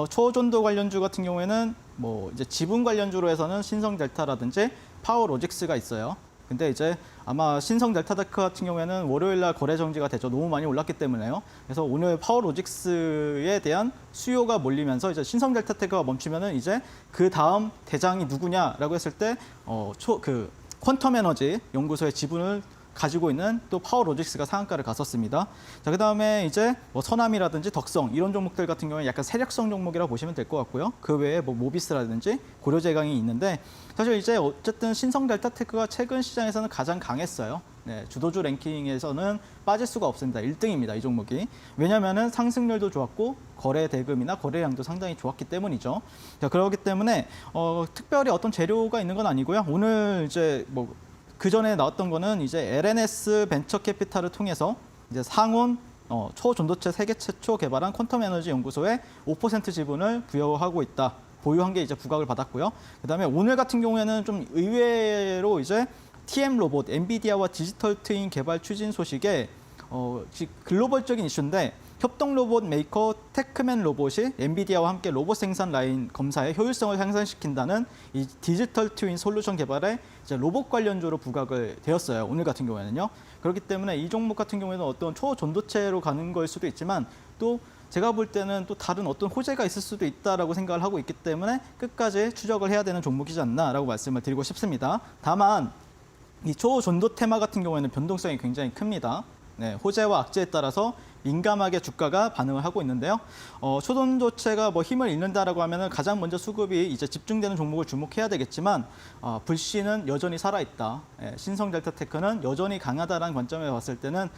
초전도 관련주 같은 경우에는 뭐 이제 지분 관련주로 해서는 신성델타라든지 파워로직스가 있어요. 근데 이제 아마 신성델타테크 같은 경우에는 월요일 날 거래 정지가 되죠. 너무 많이 올랐기 때문에요. 그래서 오늘 파워로직스에 대한 수요가 몰리면서 이제 신성델타테크가 멈추면은 이제 그 다음 대장이 누구냐라고 했을 때 그 퀀텀 에너지 연구소의 지분을 가지고 있는 또 파워로직스가 상한가를 갔었습니다. 자, 그다음에 이제 뭐 서남이라든지 덕성 이런 종목들 같은 경우에 약간 세력성 종목이라고 보시면 될 것 같고요. 그 외에 뭐 모비스라든지 고려제강이 있는데 사실 이제 어쨌든 신성델타테크가 최근 시장에서는 가장 강했어요. 네, 주도주 랭킹에서는 빠질 수가 없습니다. 1등입니다. 이 종목이. 왜냐하면 상승률도 좋았고 거래 대금이나 거래량도 상당히 좋았기 때문이죠. 자, 그렇기 때문에 특별히 어떤 재료가 있는 건 아니고요. 오늘 이제 뭐 그 전에 나왔던 거는 이제 LNS 벤처 캐피탈을 통해서 이제 상온 초전도체 세계 최초 개발한 퀀텀 에너지 연구소에 5% 지분을 부여하고 있다. 보유한 게 이제 부각을 받았고요. 그다음에 오늘 같은 경우에는 좀 의외로 이제 TM 로봇, 엔비디아와 디지털 트윈 개발 추진 소식에 글로벌적인 이슈인데 협동 로봇 메이커 테크맨 로봇이 엔비디아와 함께 로봇 생산 라인 검사의 효율성을 향상시킨다는 이 디지털 트윈 솔루션 개발에 이제 로봇 관련주로 부각을 되었어요. 오늘 같은 경우에는요. 그렇기 때문에 이 종목 같은 경우에는 어떤 초전도체로 가는 걸 수도 있지만 또 제가 볼 때는 또 다른 어떤 호재가 있을 수도 있다라고 생각을 하고 있기 때문에 끝까지 추적을 해야 되는 종목이지 않나라고 말씀을 드리고 싶습니다. 다만 이 초전도 테마 같은 경우에는 변동성이 굉장히 큽니다. 네, 호재와 악재에 따라서 민감하게 주가가 반응을 하고 있는데요. 초전도체가 뭐 힘을 잃는다라고 하면은 가장 먼저 수급이 이제 집중되는 종목을 주목해야 되겠지만 불씨는 여전히 살아있다. 신성델타테크는 여전히 강하다라는 관점에 봤을 때는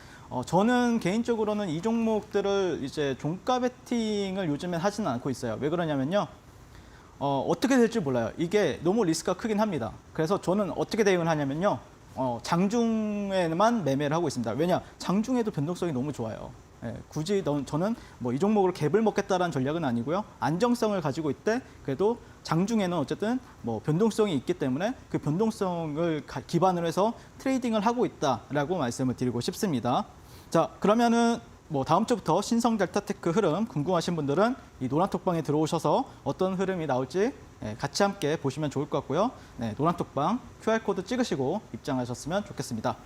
저는 개인적으로는 이 종목들을 이제 종가 베팅을 요즘엔 하지는 않고 있어요. 왜 그러냐면요. 어떻게 될지 몰라요. 이게 너무 리스크가 크긴 합니다. 그래서 저는 어떻게 대응을 하냐면요. 장중에만 매매를 하고 있습니다. 왜냐? 장중에도 변동성이 너무 좋아요. 굳이 저는 뭐 이 종목으로 갭을 먹겠다라는 전략은 아니고요. 안정성을 가지고 있대. 그래도 장중에는 어쨌든 뭐 변동성이 있기 때문에 그 변동성을 기반으로 해서 트레이딩을 하고 있다라고 말씀을 드리고 싶습니다. 자, 그러면은 뭐 다음 주부터 신성델타테크 흐름 궁금하신 분들은 이 노란톡방에 들어오셔서 어떤 흐름이 나올지 같이 함께 보시면 좋을 것 같고요. 네, 노란톡방 QR코드 찍으시고 입장하셨으면 좋겠습니다.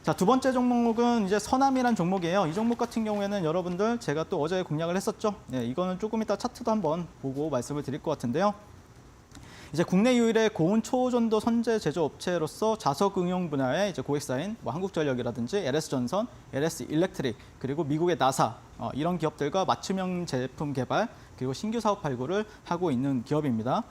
자, 두 번째 종목은 이제 서남이란 종목이에요. 이 종목 같은 경우에는 여러분들 제가 또 어제 공략을 했었죠. 네, 이거는 조금 이따 차트도 한번 보고 말씀을 드릴 것 같은데요. 이제 국내 유일의 고온 초전도 선제 제조업체로서 자석 응용 분야의 이제 고객사인 뭐 한국전력이라든지 LS전선, LS일렉트릭 그리고 미국의 나사 이런 기업들과 맞춤형 제품 개발 그리고 신규 사업 발굴을 하고 있는 기업입니다.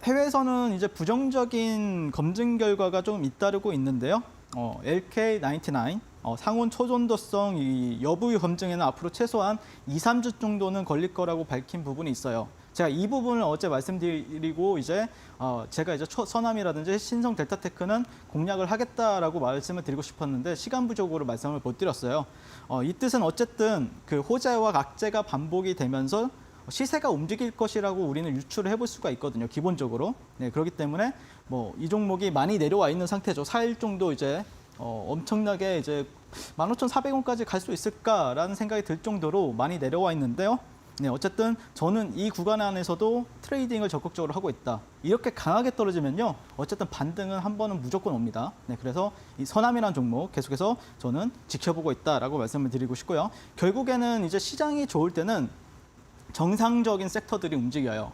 해외에서는 이제 부정적인 검증 결과가 좀 잇따르고 있는데요. LK99 상온 초전도성 이 여부 검증에는 앞으로 최소한 2, 3주 정도는 걸릴 거라고 밝힌 부분이 있어요. 제가 이 부분을 어제 말씀드리고 이제 제가 이제 서남이라든지 신성델타테크는 공략을 하겠다라고 말씀을 드리고 싶었는데 시간 부족으로 말씀을 못 드렸어요. 이 뜻은 어쨌든 그 호재와 악재가 반복이 되면서 시세가 움직일 것이라고 우리는 유추를 해볼 수가 있거든요. 기본적으로. 네, 그렇기 때문에 뭐 이 종목이 많이 내려와 있는 상태죠. 4일 정도 이제 엄청나게 이제 15,400원까지 갈 수 있을까라는 생각이 들 정도로 많이 내려와 있는데요. 네, 어쨌든 저는 이 구간 안에서도 트레이딩을 적극적으로 하고 있다. 이렇게 강하게 떨어지면요, 어쨌든 반등은 한 번은 무조건 옵니다. 네, 그래서 이 서남이라는 종목 계속해서 저는 지켜보고 있다라고 말씀을 드리고 싶고요. 결국에는 이제 시장이 좋을 때는 정상적인 섹터들이 움직여요.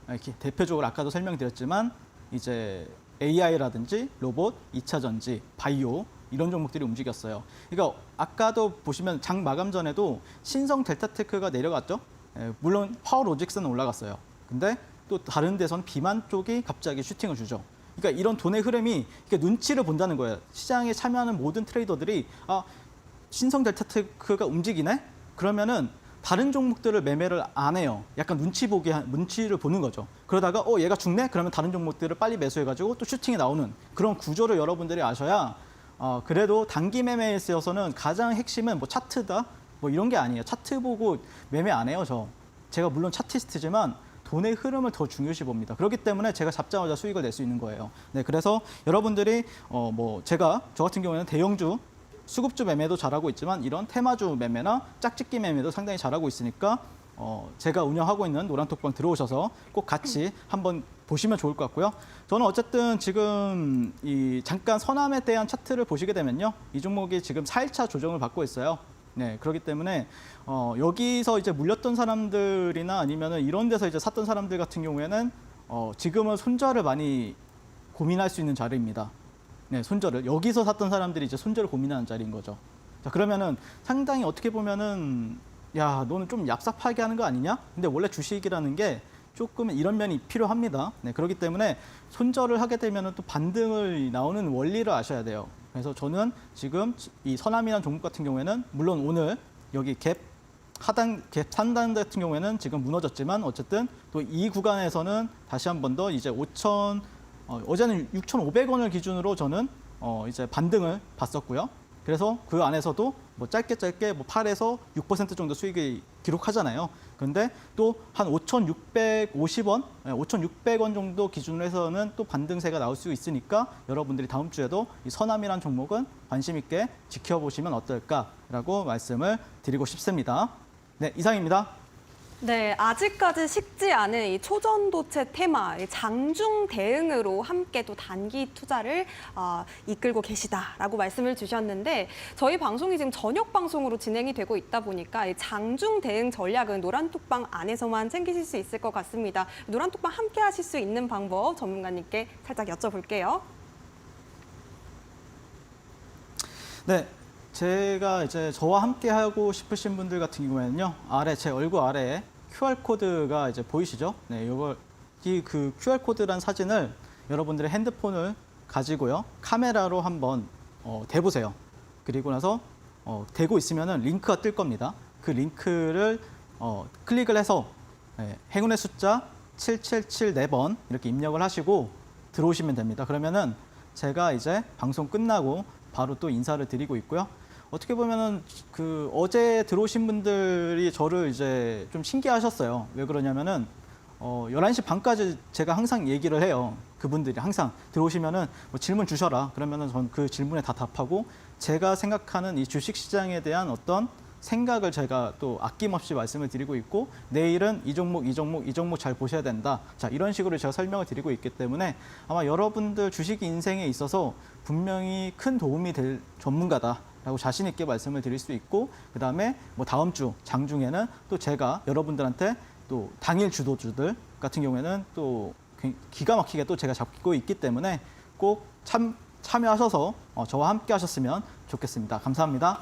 이렇게 대표적으로 아까도 설명드렸지만 이제 AI라든지 로봇, 2차 전지, 바이오 이런 종목들이 움직였어요. 그러니까 아까도 보시면 장 마감 전에도 신성 델타테크가 내려갔죠. 물론 파워로직스는 올라갔어요. 근데 또 다른 데서는 비만 쪽이 갑자기 슈팅을 주죠. 그러니까 이런 돈의 흐름이 눈치를 본다는 거예요. 시장에 참여하는 모든 트레이더들이 신성 델타테크가 움직이네? 그러면은 다른 종목들을 매매를 안 해요. 약간 눈치를 보는 거죠. 그러다가 얘가 죽네? 그러면 다른 종목들을 빨리 매수해가지고 또 슈팅이 나오는 그런 구조를 여러분들이 아셔야 그래도 단기 매매에 있어서는 가장 핵심은 뭐 차트다? 뭐 이런 게 아니에요. 차트 보고 매매 안 해요, 제가 물론 차티스트지만 돈의 흐름을 더 중요시 봅니다. 그렇기 때문에 제가 잡자마자 수익을 낼 수 있는 거예요. 네, 그래서 여러분들이 저 같은 경우에는 대형주 수급주 매매도 잘하고 있지만 이런 테마주 매매나 짝짓기 매매도 상당히 잘하고 있으니까 제가 운영하고 있는 노란톡방 들어오셔서 꼭 같이 한번 보시면 좋을 것 같고요. 저는 어쨌든 지금 잠깐 서남에 대한 차트를 보시게 되면요. 이 종목이 지금 4일차 조정을 받고 있어요. 네, 그렇기 때문에 여기서 이제 물렸던 사람들이나 아니면은 이런 데서 이제 샀던 사람들 같은 경우에는 지금은 손절을 많이 고민할 수 있는 자리입니다. 네, 손절을 여기서 샀던 사람들이 이제 손절을 고민하는 자리인 거죠. 자, 그러면은 상당히 어떻게 보면은 야, 너는 좀 얍삽하게 하는 거 아니냐? 근데 원래 주식이라는 게 조금 이런 면이 필요합니다. 네, 그렇기 때문에 손절을 하게 되면은 또 반등을 나오는 원리를 아셔야 돼요. 그래서 저는 지금 이 서남이라는 종목 같은 경우에는 물론 오늘 여기 갭 하단 갭 상단 같은 경우에는 지금 무너졌지만 어쨌든 또 이 구간에서는 다시 한 번 더 이제 어제는 6,500원을 기준으로 저는 이제 반등을 봤었고요. 그래서 그 안에서도 뭐 짧게 뭐 8에서 6% 정도 수익을 기록하잖아요. 그런데 또 한 5,650원, 5,600원 정도 기준으로 해서는 또 반등세가 나올 수 있으니까 여러분들이 다음 주에도 이 서남이란 종목은 관심 있게 지켜보시면 어떨까라고 말씀을 드리고 싶습니다. 네, 이상입니다. 네, 아직까지 식지 않은 이 초전도체 테마, 이 장중 대응으로 함께 또 단기 투자를 이끌고 계시다라고 말씀을 주셨는데 저희 방송이 지금 저녁 방송으로 진행이 되고 있다 보니까 이 장중 대응 전략은 노란톡방 안에서만 챙기실 수 있을 것 같습니다. 노란톡방 함께 하실 수 있는 방법 전문가님께 살짝 여쭤볼게요. 네, 제가 이제 저와 함께 하고 싶으신 분들 같은 경우에는요, 제 얼굴 아래에 QR코드가 이제 보이시죠? 네, 그 QR코드란 사진을 여러분들의 핸드폰을 가지고요, 카메라로 한번 대보세요. 그리고 나서 대고 있으면은 링크가 뜰 겁니다. 그 링크를 클릭을 해서 행운의 숫자 7774번 이렇게 입력을 하시고 들어오시면 됩니다. 그러면은 제가 이제 방송 끝나고 바로 또 인사를 드리고 있고요. 어떻게 보면은 그 어제 들어오신 분들이 저를 이제 좀 신기하셨어요. 왜 그러냐면은 11시 반까지 제가 항상 얘기를 해요. 그분들이 항상 들어오시면은 뭐 질문 주셔라. 그러면은 전 그 질문에 다 답하고 제가 생각하는 이 주식 시장에 대한 어떤 생각을 제가 또 아낌없이 말씀을 드리고 있고 내일은 이 종목 잘 보셔야 된다. 자, 이런 식으로 제가 설명을 드리고 있기 때문에 아마 여러분들 주식 인생에 있어서 분명히 큰 도움이 될 전문가다라고 자신 있게 말씀을 드릴 수 있고 그다음에 뭐 다음 주 장중에는 또 제가 여러분들한테 또 당일 주도주들 같은 경우에는 또 기가 막히게 또 제가 잡고 있기 때문에 꼭 참여하셔서 저와 함께 하셨으면 좋겠습니다. 감사합니다.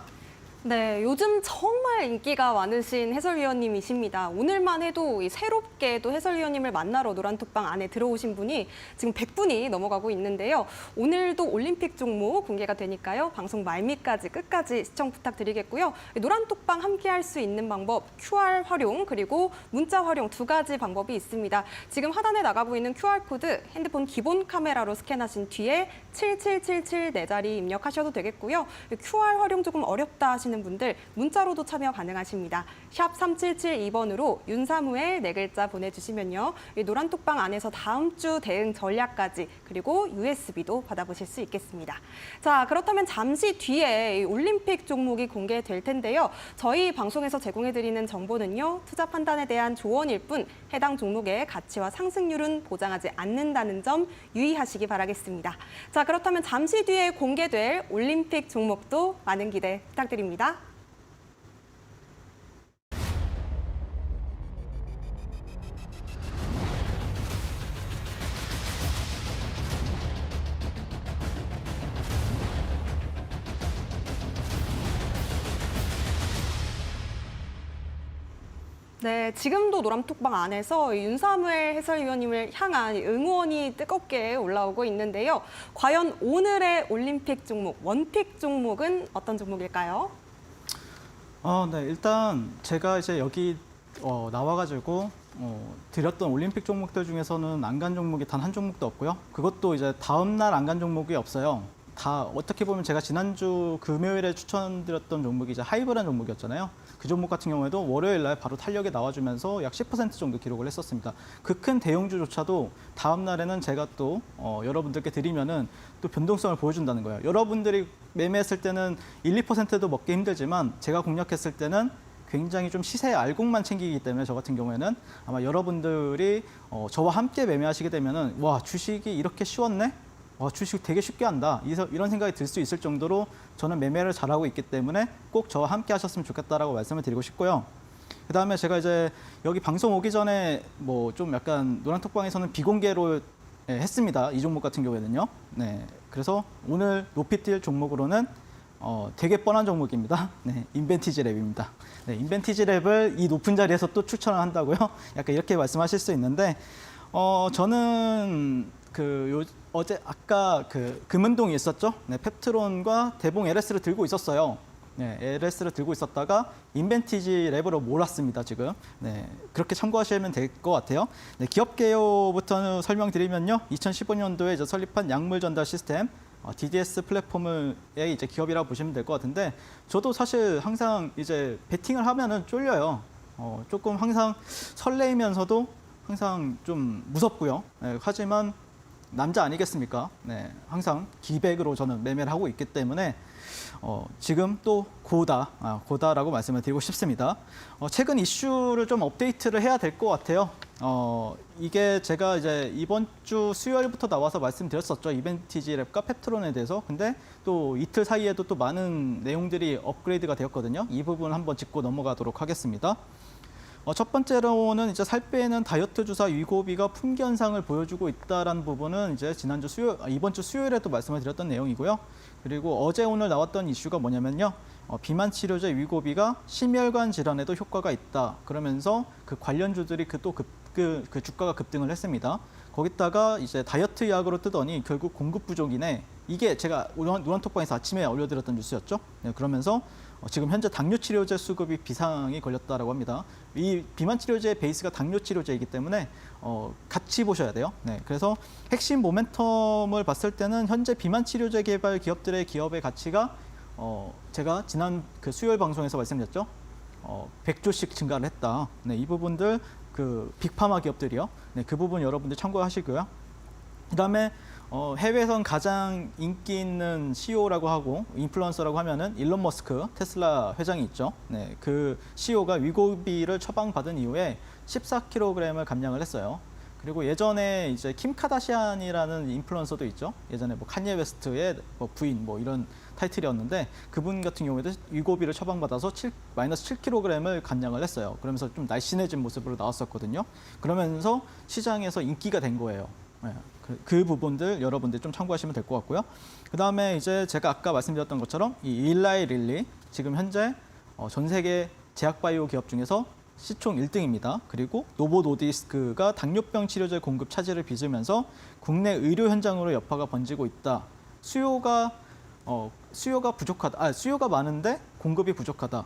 네, 요즘 정말 인기가 많으신 해설위원님이십니다. 오늘만 해도 새롭게 또 해설위원님을 만나러 노란톡방 안에 들어오신 분이 지금 100분이 넘어가고 있는데요. 오늘도 올림픽 종목 공개가 되니까요. 방송 말미까지 끝까지 시청 부탁드리겠고요. 노란톡방 함께 할 수 있는 방법, QR 활용 그리고 문자 활용 두 가지 방법이 있습니다. 지금 하단에 나가고 있는 QR코드 핸드폰 기본 카메라로 스캔하신 뒤에 7777 네 자리 입력하셔도 되겠고요. QR 활용 조금 어렵다 하시는 분들 문자로도 참여 가능하십니다. 샵 3772번으로 윤사무엘 네 글자 보내주시면요. 이 노란톡방 안에서 다음 주 대응 전략까지 그리고 USB도 받아보실 수 있겠습니다. 자, 그렇다면 잠시 뒤에 이 올림픽 종목이 공개될 텐데요. 저희 방송에서 제공해드리는 정보는요. 투자 판단에 대한 조언일 뿐 해당 종목의 가치와 상승률은 보장하지 않는다는 점 유의하시기 바라겠습니다. 자, 그렇다면 잠시 뒤에 공개될 올림픽 종목도 많은 기대 부탁드립니다. 네, 지금도 노란톡방 안에서 윤사무엘 해설위원님을 향한 응원이 뜨겁게 올라오고 있는데요. 과연 오늘의 올림픽 종목, 원픽 종목은 어떤 종목일까요? 네, 일단 제가 이제 여기 나와가지고 드렸던 올림픽 종목들 중에서는 안 간 종목이 단 한 종목도 없고요. 그것도 이제 다음 날 안 간 종목이 없어요. 다 어떻게 보면 제가 지난주 금요일에 추천드렸던 종목이 이제 하이브라는 종목이었잖아요. 그 종목 같은 경우에도 월요일 날 바로 탄력이 나와주면서 약 10% 정도 기록을 했었습니다. 그 큰 대형주조차도 다음 날에는 제가 또 여러분들께 드리면은 또 변동성을 보여준다는 거예요. 여러분들이 매매했을 때는 1, 2%도 먹기 힘들지만 제가 공략했을 때는 굉장히 좀 시세 알곡만 챙기기 때문에 저 같은 경우에는 아마 여러분들이 저와 함께 매매하시게 되면은 와, 주식이 이렇게 쉬웠네? 주식 되게 쉽게 한다. 이런 생각이 들 수 있을 정도로 저는 매매를 잘하고 있기 때문에 꼭 저와 함께 하셨으면 좋겠다라고 말씀을 드리고 싶고요. 그다음에 제가 이제 여기 방송 오기 전에 뭐 좀 약간 노란톡방에서는 비공개로 했습니다. 이 종목 같은 경우에는요. 네, 그래서 오늘 높이 뛸 종목으로는 되게 뻔한 종목입니다. 네, 인벤티지 랩입니다. 네, 인벤티지 랩을 이 높은 자리에서 또 추천을 한다고요? 약간 이렇게 말씀하실 수 있는데, 저는 어제 아까 금은동이 있었죠? 네, 펩트론과 대봉 LS를 들고 있었어요. 네, LS를 들고 있었다가 인벤티지 랩으로 몰았습니다, 지금. 네, 그렇게 참고하시면 될 것 같아요. 네, 기업 개요부터 설명드리면요. 2015년도에 이제 설립한 약물 전달 시스템, DDS 플랫폼의 이제 기업이라고 보시면 될 것 같은데, 저도 사실 항상 이제 베팅을 하면은 쫄려요. 조금 항상 설레이면서도 항상 좀 무섭고요. 네, 하지만 남자 아니겠습니까? 네, 항상 기백으로 저는 매매를 하고 있기 때문에 지금 또 고다라고 말씀을 드리고 싶습니다. 최근 이슈를 좀 업데이트를 해야 될 것 같아요. 이게 제가 이제 이번 주 수요일부터 나와서 말씀드렸었죠. 이벤티지 랩과 펩트론에 대해서. 근데 또 이틀 사이에도 또 많은 내용들이 업그레이드가 되었거든요. 이 부분 한번 짚고 넘어가도록 하겠습니다. 첫 번째로는 이제 살 빼는 다이어트 주사 위고비가 품귀 현상을 보여주고 있다라는 부분은 이제 이번 주 수요일에도 말씀을 드렸던 내용이고요. 그리고 어제 오늘 나왔던 이슈가 뭐냐면요. 비만 치료제 위고비가 심혈관 질환에도 효과가 있다. 그러면서 그 관련주들이 그 주가가 급등을 했습니다. 거기다가 이제 다이어트 약으로 뜨더니 결국 공급 부족이네. 이게 제가 노란톡방에서 아침에 올려드렸던 뉴스였죠. 네, 그러면서 지금 현재 당뇨 치료제 수급이 비상이 걸렸다라고 합니다. 이 비만 치료제의 베이스가 당뇨 치료제이기 때문에 같이 보셔야 돼요. 네, 그래서 핵심 모멘텀을 봤을 때는 현재 비만 치료제 개발 기업들의 기업의 가치가 제가 지난 그 수요일 방송에서 말씀드렸죠. 100조씩 증가를 했다. 네, 이 부분들 빅파마 기업들이요. 네, 그 부분 여러분들 참고하시고요. 그다음에 해외에선 가장 인기 있는 CEO라고 하고 인플루언서라고 하면은 일론 머스크 테슬라 회장이 있죠. 네, 그 CEO가 위고비를 처방받은 이후에 14kg을 감량을 했어요. 그리고 예전에 이제 킴 카다시안이라는 인플루언서도 있죠. 예전에 뭐 칸예 웨스트의 부인 이런 타이틀이었는데 그분 같은 경우에도 위고비를 처방받아서 마이너스 7kg을 감량을 했어요. 그러면서 좀 날씬해진 모습으로 나왔었거든요. 그러면서 시장에서 인기가 된 거예요. 네, 그 부분들 여러분들 좀 참고하시면 될 것 같고요. 그 다음에 이제 제가 아까 말씀드렸던 것처럼 이 일라이 릴리 지금 현재 전 세계 제약바이오 기업 중에서 시총 1등입니다. 그리고 노보 노디스크가 당뇨병 치료제 공급 차질을 빚으면서 국내 의료 현장으로 여파가 번지고 있다. 수요가 부족하다. 수요가 많은데 공급이 부족하다.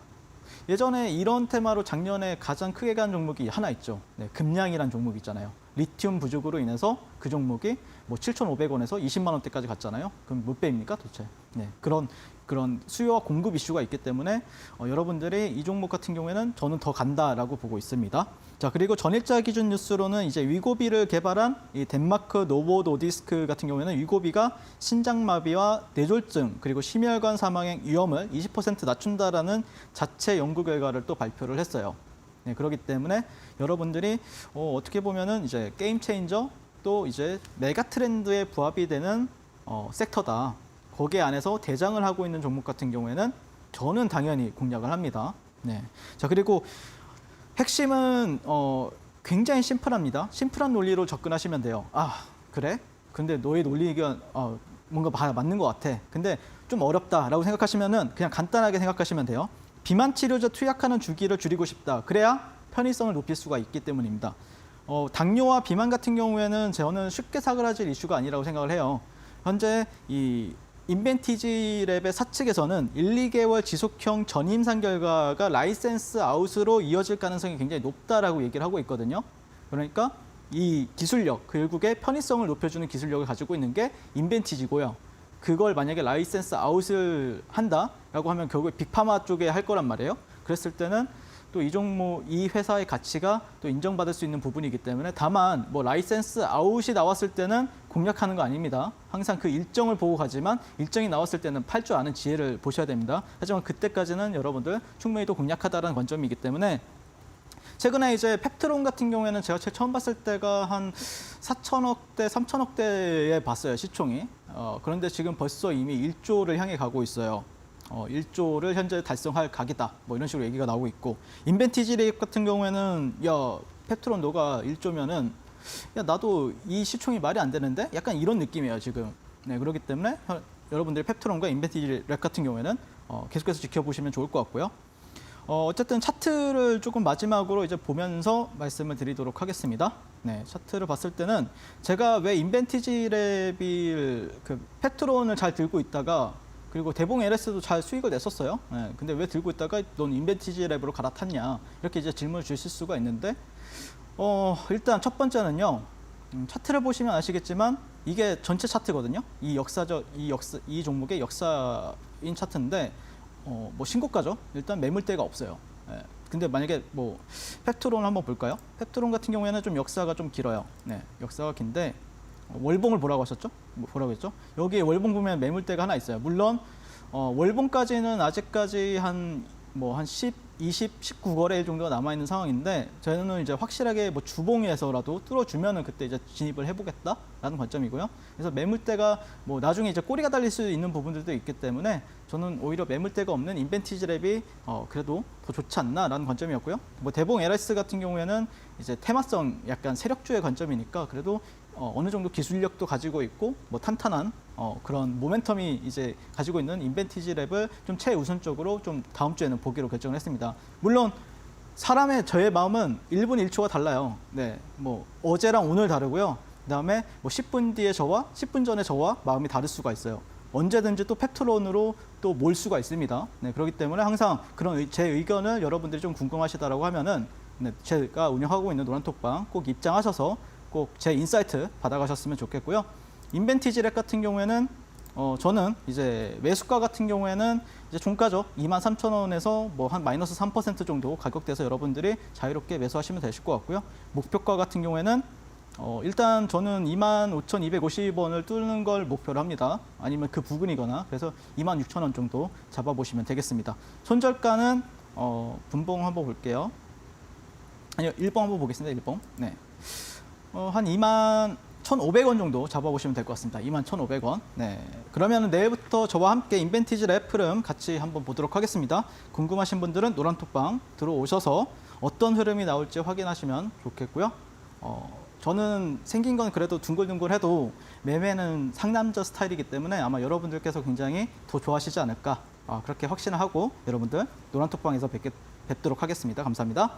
예전에 이런 테마로 작년에 가장 크게 간 종목이 하나 있죠. 네, 금량이라는 종목이 있잖아요. 리튬 부족으로 인해서 그 종목이 7,500원에서 20만 원대까지 갔잖아요. 그럼 몇 배입니까 도대체? 네, 그런 수요와 공급 이슈가 있기 때문에 여러분들이 이 종목 같은 경우에는 저는 더 간다라고 보고 있습니다. 자, 그리고 전일자 기준 뉴스로는 이제 위고비를 개발한 이 덴마크 노보 노디스크 같은 경우에는 위고비가 신장마비와 뇌졸중 그리고 심혈관 사망의 위험을 20% 낮춘다라는 자체 연구 결과를 또 발표를 했어요. 네, 그렇기 때문에 여러분들이 어떻게 보면은 이제 게임 체인저 또 이제 메가 트렌드에 부합이 되는 섹터다. 거기에 안에서 대장을 하고 있는 종목 같은 경우에는 저는 당연히 공략을 합니다. 네. 자, 그리고 핵심은 굉장히 심플합니다. 심플한 논리로 접근하시면 돼요. 아, 그래? 근데 너의 논리가 뭔가 맞는 것 같아. 근데 좀 어렵다라고 생각하시면은 그냥 간단하게 생각하시면 돼요. 비만 치료제 투약하는 주기를 줄이고 싶다. 그래야 편의성을 높일 수가 있기 때문입니다. 당뇨와 비만 같은 경우에는 저는 쉽게 사그라질 이슈가 아니라고 생각을 해요. 현재 이 인벤티지 랩의 사측에서는 1, 2개월 지속형 전임상 결과가 라이센스 아웃으로 이어질 가능성이 굉장히 높다라고 얘기를 하고 있거든요. 그러니까 이 기술력, 결국에 편의성을 높여주는 기술력을 가지고 있는 게 인벤티지고요. 그걸 만약에 라이센스 아웃을 한다라고 하면 결국에 빅파마 쪽에 할 거란 말이에요. 그랬을 때는 또 이 회사의 가치가 또 인정받을 수 있는 부분이기 때문에 다만 라이센스 아웃이 나왔을 때는 공략하는 거 아닙니다. 항상 그 일정을 보고 가지만 일정이 나왔을 때는 팔 줄 아는 지혜를 보셔야 됩니다. 하지만 그때까지는 여러분들 충분히 또 공략하다라는 관점이기 때문에 최근에 이제 펩트론 같은 경우에는 제가 처음 봤을 때가 한 4천억대, 3천억대에 봤어요, 시총이. 그런데 지금 벌써 이미 1조를 향해 가고 있어요. 1조를 현재 달성할 각이다. 이런 식으로 얘기가 나오고 있고 인벤티지 랩 같은 경우에는 펩트론 너가 1조면은 야, 나도 이 시총이 말이 안 되는데? 약간 이런 느낌이에요, 지금. 네, 그렇기 때문에 여러분들이 펩트론과 인벤티지 랩 같은 경우에는 계속해서 지켜보시면 좋을 것 같고요. 어쨌든 차트를 조금 마지막으로 이제 보면서 말씀을 드리도록 하겠습니다. 네, 차트를 봤을 때는 제가 왜 인벤티지 랩이 그 펩트론을 잘 들고 있다가 그리고 대봉 LS도 잘 수익을 냈었어요. 네, 근데 왜 들고 있다가 넌 인벤티지 랩으로 갈아탔냐 이렇게 이제 질문을 주실 수가 있는데 일단 첫 번째는요. 차트를 보시면 아시겠지만 이게 전체 차트거든요. 이 종목의 역사인 차트인데 뭐 신고가죠. 일단 매물대가 없어요. 예. 근데 만약에 뭐 펩트론을 한번 볼까요? 펩트론 같은 경우에는 좀 역사가 좀 길어요. 네, 역사가 긴데 월봉을 보라고 하셨죠? 보라고 했죠? 여기 월봉 보면 매물대가 하나 있어요. 물론 월봉까지는 아직까지 한 10, 20, 19거래일 정도가 남아 있는 상황인데 저는 이제 확실하게 뭐 주봉에서라도 뚫어주면은 그때 이제 진입을 해보겠다라는 관점이고요. 그래서 매물대가 뭐 나중에 이제 꼬리가 달릴 수 있는 부분들도 있기 때문에 저는 오히려 매물대가 없는 인벤티지 랩이 그래도 더 좋지 않나라는 관점이었고요. 뭐 대봉 LS 같은 경우에는 이제 테마성 약간 세력주의 관점이니까 그래도 어느 정도 기술력도 가지고 있고 뭐 탄탄한 그런 모멘텀이 이제 가지고 있는 인벤티지 랩을 좀 최우선적으로 좀 다음 주에는 보기로 결정을 했습니다. 물론 저의 마음은 1분 1초가 달라요. 네, 뭐 어제랑 오늘 다르고요. 그다음에 뭐 10분 뒤에 저와 10분 전에 저와 마음이 다를 수가 있어요. 언제든지 또 펩트론으로 또 몰 수가 있습니다. 네, 그렇기 때문에 항상 그런 제 의견을 여러분들이 좀 궁금하시다라고 하면은 네, 제가 운영하고 있는 노란톡방 꼭 입장하셔서 꼭 제 인사이트 받아가셨으면 좋겠고요. 인벤티지 랩 같은 경우에는 저는 이제 매수가 같은 경우에는 이제 종가죠. 23,000원에서 뭐 한 마이너스 3% 정도 가격대에서 여러분들이 자유롭게 매수하시면 되실 것 같고요. 목표가 같은 경우에는 일단 저는 25,250원을 뚫는 걸 목표로 합니다. 아니면 그 부근이거나 그래서 26,000원 정도 잡아보시면 되겠습니다. 손절가는 분봉 한번 볼게요. 아니요, 일봉 한번 보겠습니다. 일봉. 네. 한 21,500원 정도 잡아보시면 될 것 같습니다. 21,500원. 네. 그러면 내일부터 저와 함께 인벤티지 랩 흐름 같이 한번 보도록 하겠습니다. 궁금하신 분들은 노란톡방 들어오셔서 어떤 흐름이 나올지 확인하시면 좋겠고요. 저는 생긴 건 그래도 둥글둥글해도 매매는 상남자 스타일이기 때문에 아마 여러분들께서 굉장히 더 좋아하시지 않을까 그렇게 확신을 하고 여러분들 노란톡방에서 뵙도록 하겠습니다. 감사합니다.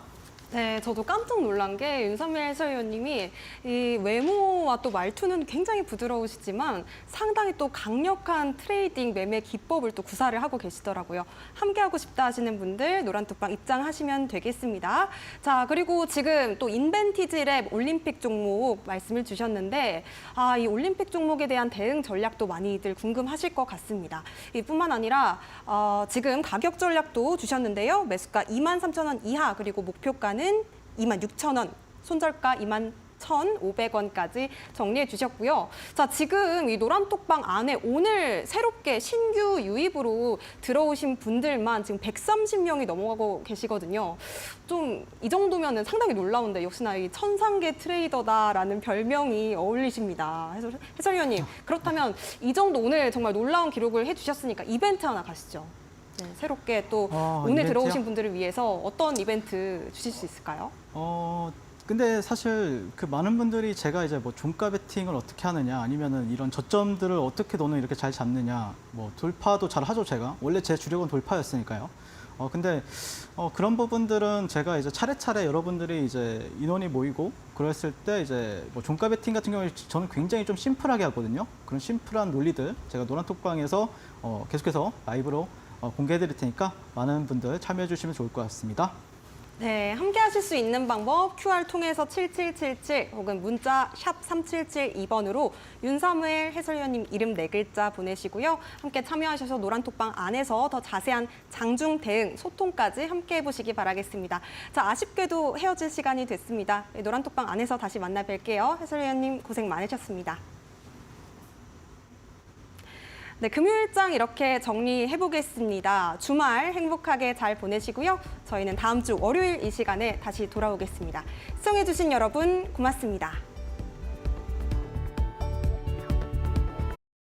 네, 저도 깜짝 놀란 게 윤선미 해설위원님이 이 외모와 또 말투는 굉장히 부드러우시지만 상당히 또 강력한 트레이딩 매매 기법을 또 구사를 하고 계시더라고요. 함께하고 싶다 하시는 분들 노란톡방 입장하시면 되겠습니다. 자, 그리고 지금 또 인벤티지 랩 올림픽 종목 말씀을 주셨는데 이 올림픽 종목에 대한 대응 전략도 많이들 궁금하실 것 같습니다. 이뿐만 아니라 지금 가격 전략도 주셨는데요. 매수가 23,000원 이하 그리고 목표가는 26,000원, 손절가 21,500원까지 정리해 주셨고요. 자, 지금 이 노란톡방 안에 오늘 새롭게 신규 유입으로 들어오신 분들만 지금 130명이 넘어가고 계시거든요. 좀 이 정도면 상당히 놀라운데 역시나 이 천상계 트레이더다라는 별명이 어울리십니다. 해설위원님, 그렇다면 이 정도 오늘 정말 놀라운 기록을 해주셨으니까 이벤트 하나 가시죠. 네, 새롭게 또 오늘 이벤트요? 들어오신 분들을 위해서 어떤 이벤트 주실 수 있을까요? 근데 사실 그 많은 분들이 제가 이제 뭐 종가 베팅을 어떻게 하느냐 아니면은 이런 저점들을 어떻게 너는 이렇게 잘 잡느냐 뭐 돌파도 잘 하죠 제가 원래 제 주력은 돌파였으니까요. 근데 그런 부분들은 제가 이제 차례차례 여러분들이 이제 인원이 모이고 그랬을 때 이제 뭐 종가 베팅 같은 경우에 저는 굉장히 좀 심플하게 하거든요. 그런 심플한 논리들 제가 노란톡방에서 계속해서 라이브로 공개해 드릴 테니까 많은 분들 참여해 주시면 좋을 것 같습니다. 네, 함께 하실 수 있는 방법 QR 통해서 7777 혹은 문자 샵 3772번으로 윤사무엘 해설위원님 이름 4글자 보내시고요. 함께 참여하셔서 노란톡방 안에서 더 자세한 장중 대응, 소통까지 함께 해보시기 바라겠습니다. 자, 아쉽게도 헤어질 시간이 됐습니다. 노란톡방 안에서 다시 만나 뵐게요. 해설위원님 고생 많으셨습니다. 네, 금요일장 이렇게 정리해 보겠습니다. 주말 행복하게 잘 보내시고요. 저희는 다음 주 월요일 이 시간에 다시 돌아오겠습니다. 시청해 주신 여러분 고맙습니다.